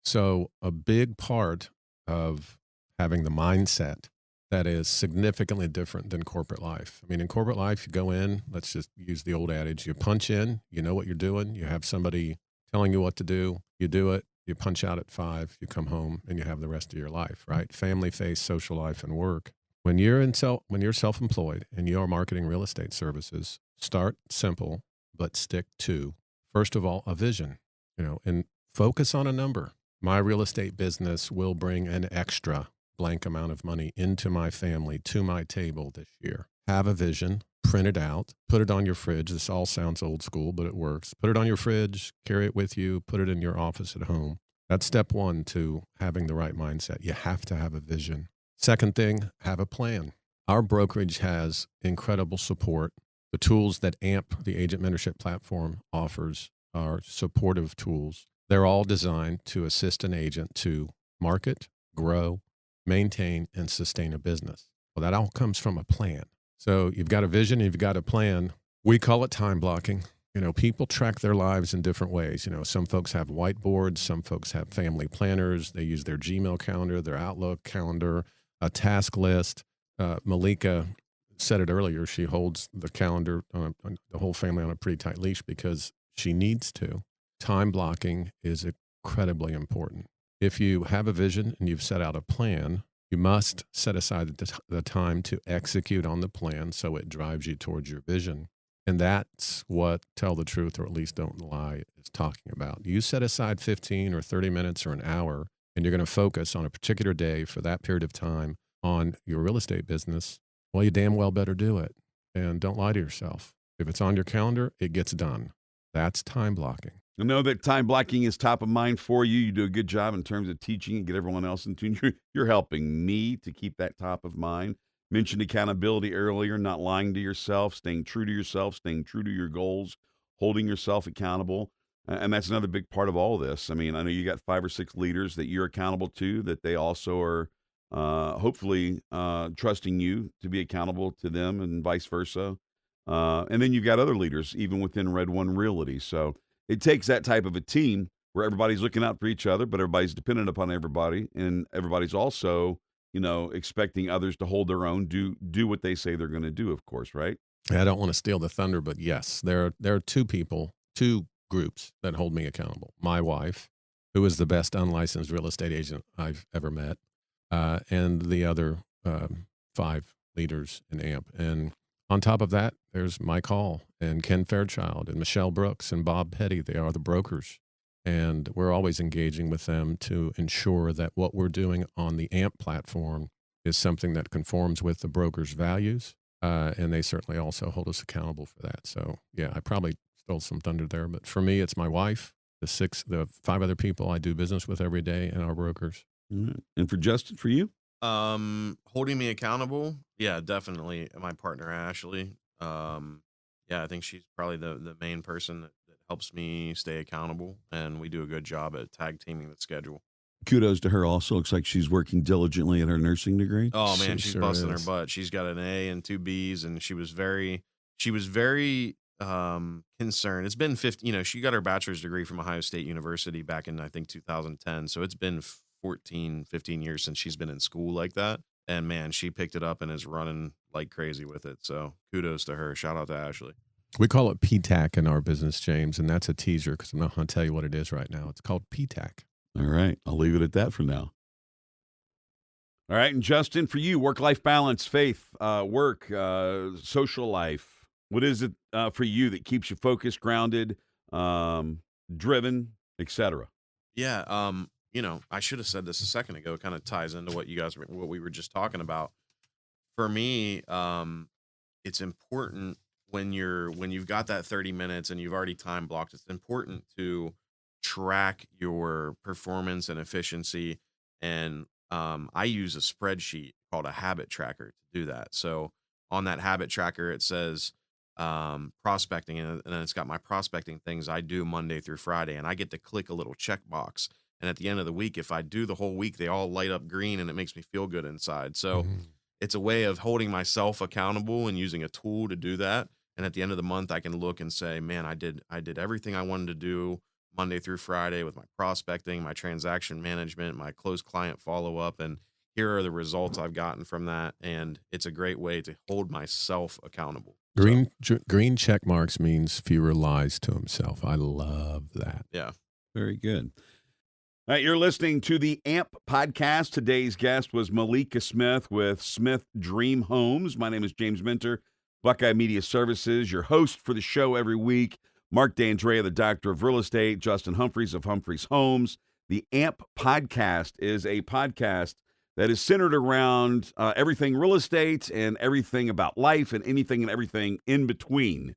So a big part of having the mindset that is significantly different than corporate life. I mean, in corporate life, you go in, let's just use the old adage, you punch in, you know what you're doing, you have somebody telling you what to do, you do it, you punch out at 5, you come home, and you have the rest of your life, right? Family, faith, social life, and work. When you're self-employed and you're marketing real estate services, start simple, but stick to, first of all, a vision, and focus on a number. My real estate business will bring an extra blank amount of money into my family, to my table this year. Have a vision, print it out, put it on your fridge. This all sounds old school, but it works. Put it on your fridge, carry it with you, put it in your office at home. That's step 1 to having the right mindset. You have to have a vision. Second thing, have a plan. Our brokerage has incredible support. The tools that AMP, the agent mentorship platform, offers are supportive tools. They're all designed to assist an agent to market, grow, maintain, and sustain a business. Well, that all comes from a plan. So you've got a vision, you've got a plan. We call it time blocking. People track their lives in different ways. Some folks have whiteboards, some folks have family planners. They use their Gmail calendar, their Outlook calendar, a task list. Maleeka said it earlier. She holds the calendar on the whole family on a pretty tight leash because she needs to. Time blocking is incredibly important. If you have a vision and you've set out a plan, you must set aside the time to execute on the plan so it drives you towards your vision. And that's what Tell the Truth, or at least Don't Lie, is talking about. You set aside 15 or 30 minutes or an hour, and you're going to focus on a particular day for that period of time on your real estate business. Well, you damn well better do it. And don't lie to yourself. If it's on your calendar, it gets done. That's time blocking. I know that time blocking is top of mind for you. You do a good job in terms of teaching and get everyone else in tune. You're helping me to keep that top of mind. Mentioned accountability earlier, not lying to yourself, staying true to yourself, staying true to your goals, holding yourself accountable. And that's another big part of all this. I mean, I know you got 5 or 6 leaders that you're accountable to, that they also are hopefully trusting you to be accountable to them and vice versa. And then you've got other leaders, even within Red One Realty. So it takes that type of a team where everybody's looking out for each other, but everybody's dependent upon everybody. And everybody's also, expecting others to hold their own, do what they say they're going to do, of course, right? I don't want to steal the thunder, but yes, there are 2 groups that hold me accountable. My wife, who is the best unlicensed real estate agent I've ever met, and the other 5 leaders in AMP. And on top of that, there's Mike Hall and Ken Fairchild and Michelle Brooks and Bob Petty. They are the brokers. And we're always engaging with them to ensure that what we're doing on the AMP platform is something that conforms with the broker's values. And they certainly also hold us accountable for that. So, yeah, I probably stole some thunder there. But for me, it's my wife, the 5 other people I do business with every day, and our brokers. Mm-hmm. And for Justin, for you? Holding me accountable. Yeah, definitely. My partner, Ashley. I think she's probably the main person that helps me stay accountable, and we do a good job at tag teaming the schedule. Kudos to her also. Looks like she's working diligently at her nursing degree. Oh man, she's busting her butt. She's got an A and 2 B's, and she was very concerned. It's been 50, she got her bachelor's degree from Ohio State University back in, I think, 2010. So it's been 15 years since she's been in school like that. And man, she picked it up and is running like crazy with it. So kudos to her. Shout out to Ashley. We call it PTAC in our business, James, and that's a teaser because I'm not going to tell you what it is right now. It's called PTAC. All right. I'll leave it at that for now. All right. And Justin, for you, work-life balance, faith, work, social life. What is it for you that keeps you focused, grounded, driven, etc.? Yeah. I should have said this a second ago. It kind of ties into what we were just talking about. For me, it's important when you've got that 30 minutes and you've already time blocked, it's important to track your performance and efficiency. And I use a spreadsheet called a habit tracker to do that. So on that habit tracker, it says prospecting, and then it's got my prospecting things I do Monday through Friday, and I get to click a little checkbox. And at the end of the week, if I do the whole week, they all light up green and it makes me feel good inside. So it's a way of holding myself accountable and using a tool to do that. And at the end of the month, I can look and say, man, I did everything I wanted to do Monday through Friday with my prospecting, my transaction management, my closed client follow-up. And here are the results I've gotten from that. And it's a great way to hold myself accountable. Green check marks means fewer lies to himself. I love that. Yeah. Very good. All right, you're listening to the AMP podcast. Today's guest was Maleeka Smith with Smith Dream Homes. My name is James Minter, Buckeye Media Services, your host for the show every week. Mark Dandrea, the Doctor of Real Estate, Justin Humphreys of Humphreys Homes. The AMP podcast is a podcast that is centered around everything real estate and everything about life and anything and everything in between.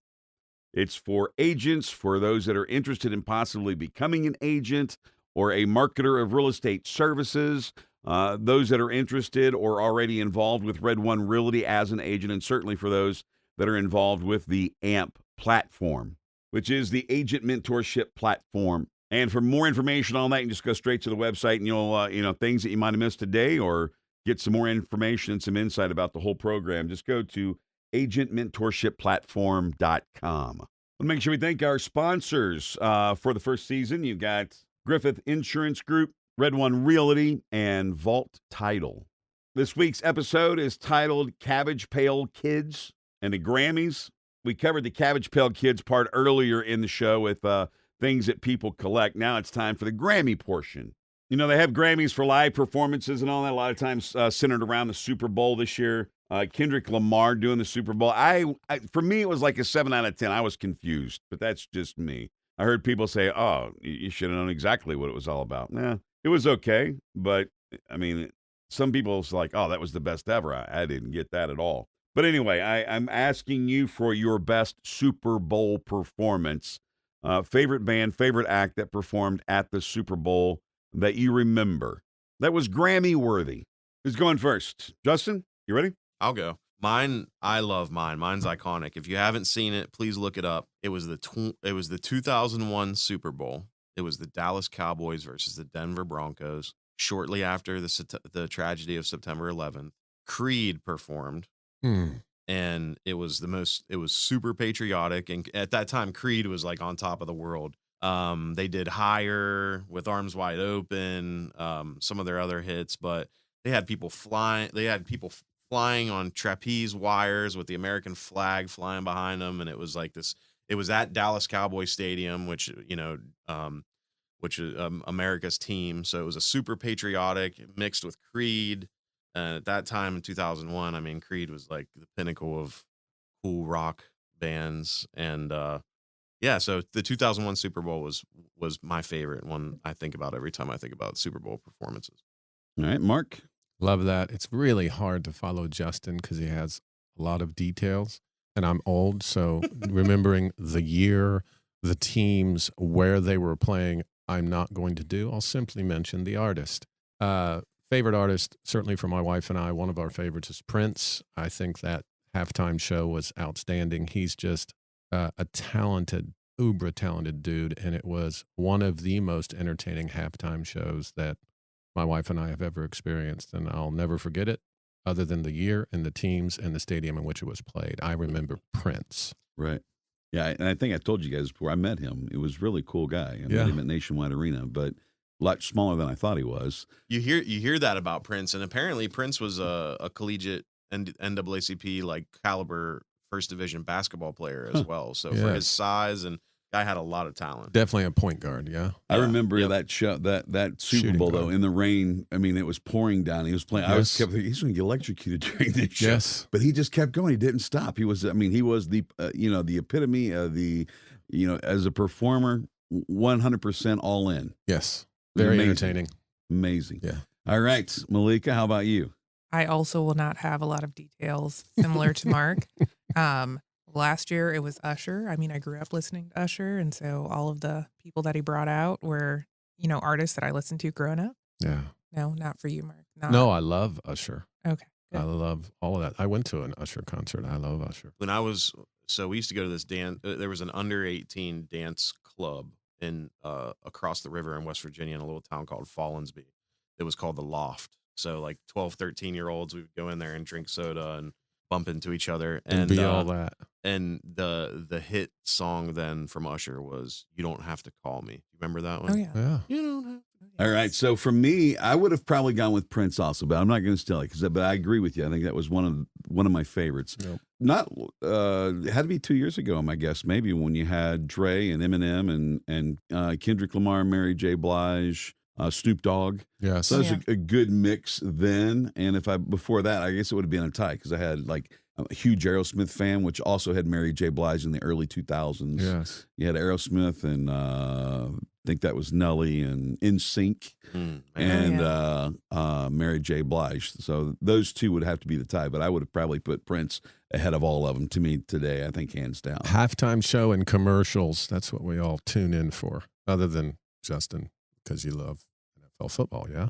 It's for agents, for those that are interested in possibly becoming an agent or a marketer of real estate services, those that are interested or already involved with Red One Realty as an agent, and certainly for those that are involved with the AMP platform, which is the Agent Mentorship Platform. And for more information on that, you can just go straight to the website, and you'll, things that you might have missed today, or get some more information and some insight about the whole program. Just go to agentmentorshipplatform.com. We'll make sure we thank our sponsors for the first season. You've got Griffith Insurance Group, Red One Realty, and Vault Title. This week's episode is titled Cabbage Pail Kids and the Grammys. We covered the Cabbage Pail Kids part earlier in the show with things that people collect. Now it's time for the Grammy portion. They have Grammys for live performances and all that, a lot of times centered around the Super Bowl this year. Kendrick Lamar doing the Super Bowl. For me, it was like a 7 out of 10. I was confused, but that's just me. I heard people say, oh, you should have known exactly what it was all about. Nah, it was okay, but, some people was like, oh, that was the best ever. I didn't get that at all. But anyway, I'm asking you for your best Super Bowl performance. Favorite band, favorite act that performed at the Super Bowl that you remember. That was Grammy worthy. Who's going first? Justin, you ready? I'll go. Mine, I love mine. Mine's iconic. If you haven't seen it, please look it up. It was the 2001 Super Bowl. It was the Dallas Cowboys versus the Denver Broncos. Shortly after the tragedy of September 11th, Creed performed. And it was super patriotic. And at that time, Creed was like on top of the world. They did Higher with Arms Wide Open, some of their other hits, but they had people flying. They had people flying on trapeze wires with the American flag flying behind them. And it was like this, it was at Dallas Cowboy Stadium, which is America's team. So it was a super patriotic mixed with Creed. At that time in 2001, Creed was like the pinnacle of cool rock bands. And so the 2001 Super Bowl was my favorite one I think about every time I think about Super Bowl performances. All right, Mark. Love that. It's really hard to follow Justin because he has a lot of details. And I'm old, so remembering the year, the teams, where they were playing, I'm not going to do. I'll simply mention the artist. Favorite artist, certainly for my wife and I, one of our favorites is Prince. I think that halftime show was outstanding. He's just a talented, uber talented dude, and it was one of the most entertaining halftime shows that my wife and I have ever experienced, and I'll never forget it, other than the year and the teams and the stadium in which it was played. I remember Prince. Right. Yeah, and I think I told you guys before I met him. It was a really cool guy. I met him at Nationwide Arena, but a lot smaller than I thought he was. You hear that about Prince, and apparently Prince was a collegiate NAACP like caliber first division basketball player as well. So for his size, and guy had a lot of talent. Definitely a point guard. Yeah, I remember that show, that Super Bowl though, in the rain. It was pouring down. He was playing. I was kept thinking he's going to get electrocuted during this show. Yes, but he just kept going. He didn't stop. He was. He was the the epitome of the as a performer, 100% all in. Yes. Very entertaining. Amazing. Yeah. All right, Maleeka, how about you? I also will not have a lot of details similar to Mark. Last year it was Usher. I grew up listening to Usher, and so all of the people that he brought out were, artists that I listened to growing up. Yeah. No, not for you, Mark. No, I love Usher. Okay. Good. I love all of that. I went to an Usher concert. I love Usher. We used to go to this dance. There was an under 18 dance club in across the river in West Virginia in a little town called Fallensby. It was called The Loft. So like 12, 13-year-olds, we would go in there and drink soda and bump into each other and be all that. And the hit song then from Usher was "You Don't Have to Call Me." You remember that one? Oh yeah. You don't have to. All right. So for me, I would have probably gone with Prince also, but I'm not going to steal it but I agree with you. I think that was one of my favorites. Yep. Not it had to be 2 years ago, I guess, maybe when you had Dre and Eminem and Kendrick Lamar, Mary J. Blige, Snoop Dogg. Yes. So that was a good mix then. And before that, I guess it would have been a tie because I had like a huge Aerosmith fan, which also had Mary J. Blige in the early 2000s. Yes. You had Aerosmith and I think that was Nelly and NSYNC and Mary J. Blige. So those two would have to be the tie, but I would have probably put Prince ahead of all of them to me today, I think, hands down. Halftime show and commercials, that's what we all tune in for, other than Justin, because you love NFL football, yeah?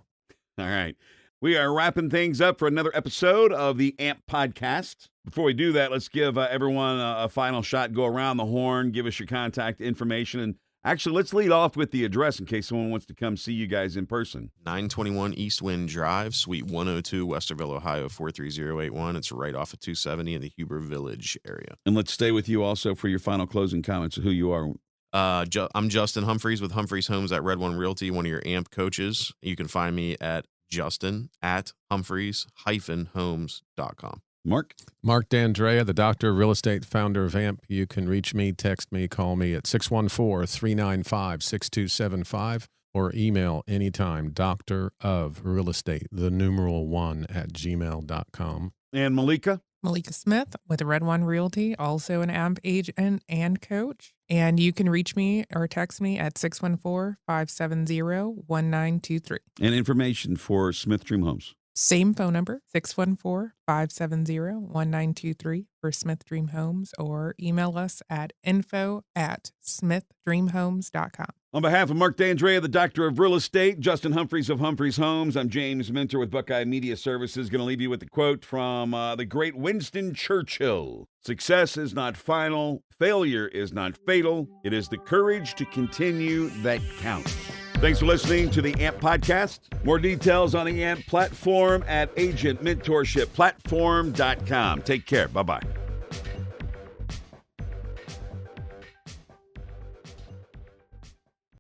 All right. We are wrapping things up for another episode of the AMP Podcast. Before we do that, let's give everyone a final shot. Go around the horn, give us your contact information, and actually, let's lead off with the address in case someone wants to come see you guys in person. 921 East Wind Drive, Suite 102, Westerville, Ohio, 43081. It's right off of 270 in the Huber Village area. And let's stay with you also for your final closing comments of who you are. I'm Justin Humphreys with Humphreys Homes at Red One Realty, one of your AMP coaches. You can find me at Justin@Humphreys-homes.com. Mark Dandrea, the doctor of real estate, founder of AMP. You can reach me, text me, call me at 614-395-6275 or email anytime, doctorofrealestate, the numeral 1 at gmail.com. And Maleeka? Maleeka Smith with Red One Realty, also an AMP agent and coach. And you can reach me or text me at 614-570-1923. And information for Smith Dream Homes. Same phone number, 614-570-1923 for Smith Dream Homes, or email us at info@smithdreamhomes.com. On behalf of Mark Dandrea, the Doctor of Real Estate, Justin Humphreys of Humphreys Homes, I'm James Minter with Buckeye Media Services. Going to leave you with a quote from the great Winston Churchill. Success is not final. Failure is not fatal. It is the courage to continue that counts. Thanks for listening to the AMP Podcast. More details on the AMP platform at agentmentorshipplatform.com. Take care. Bye-bye.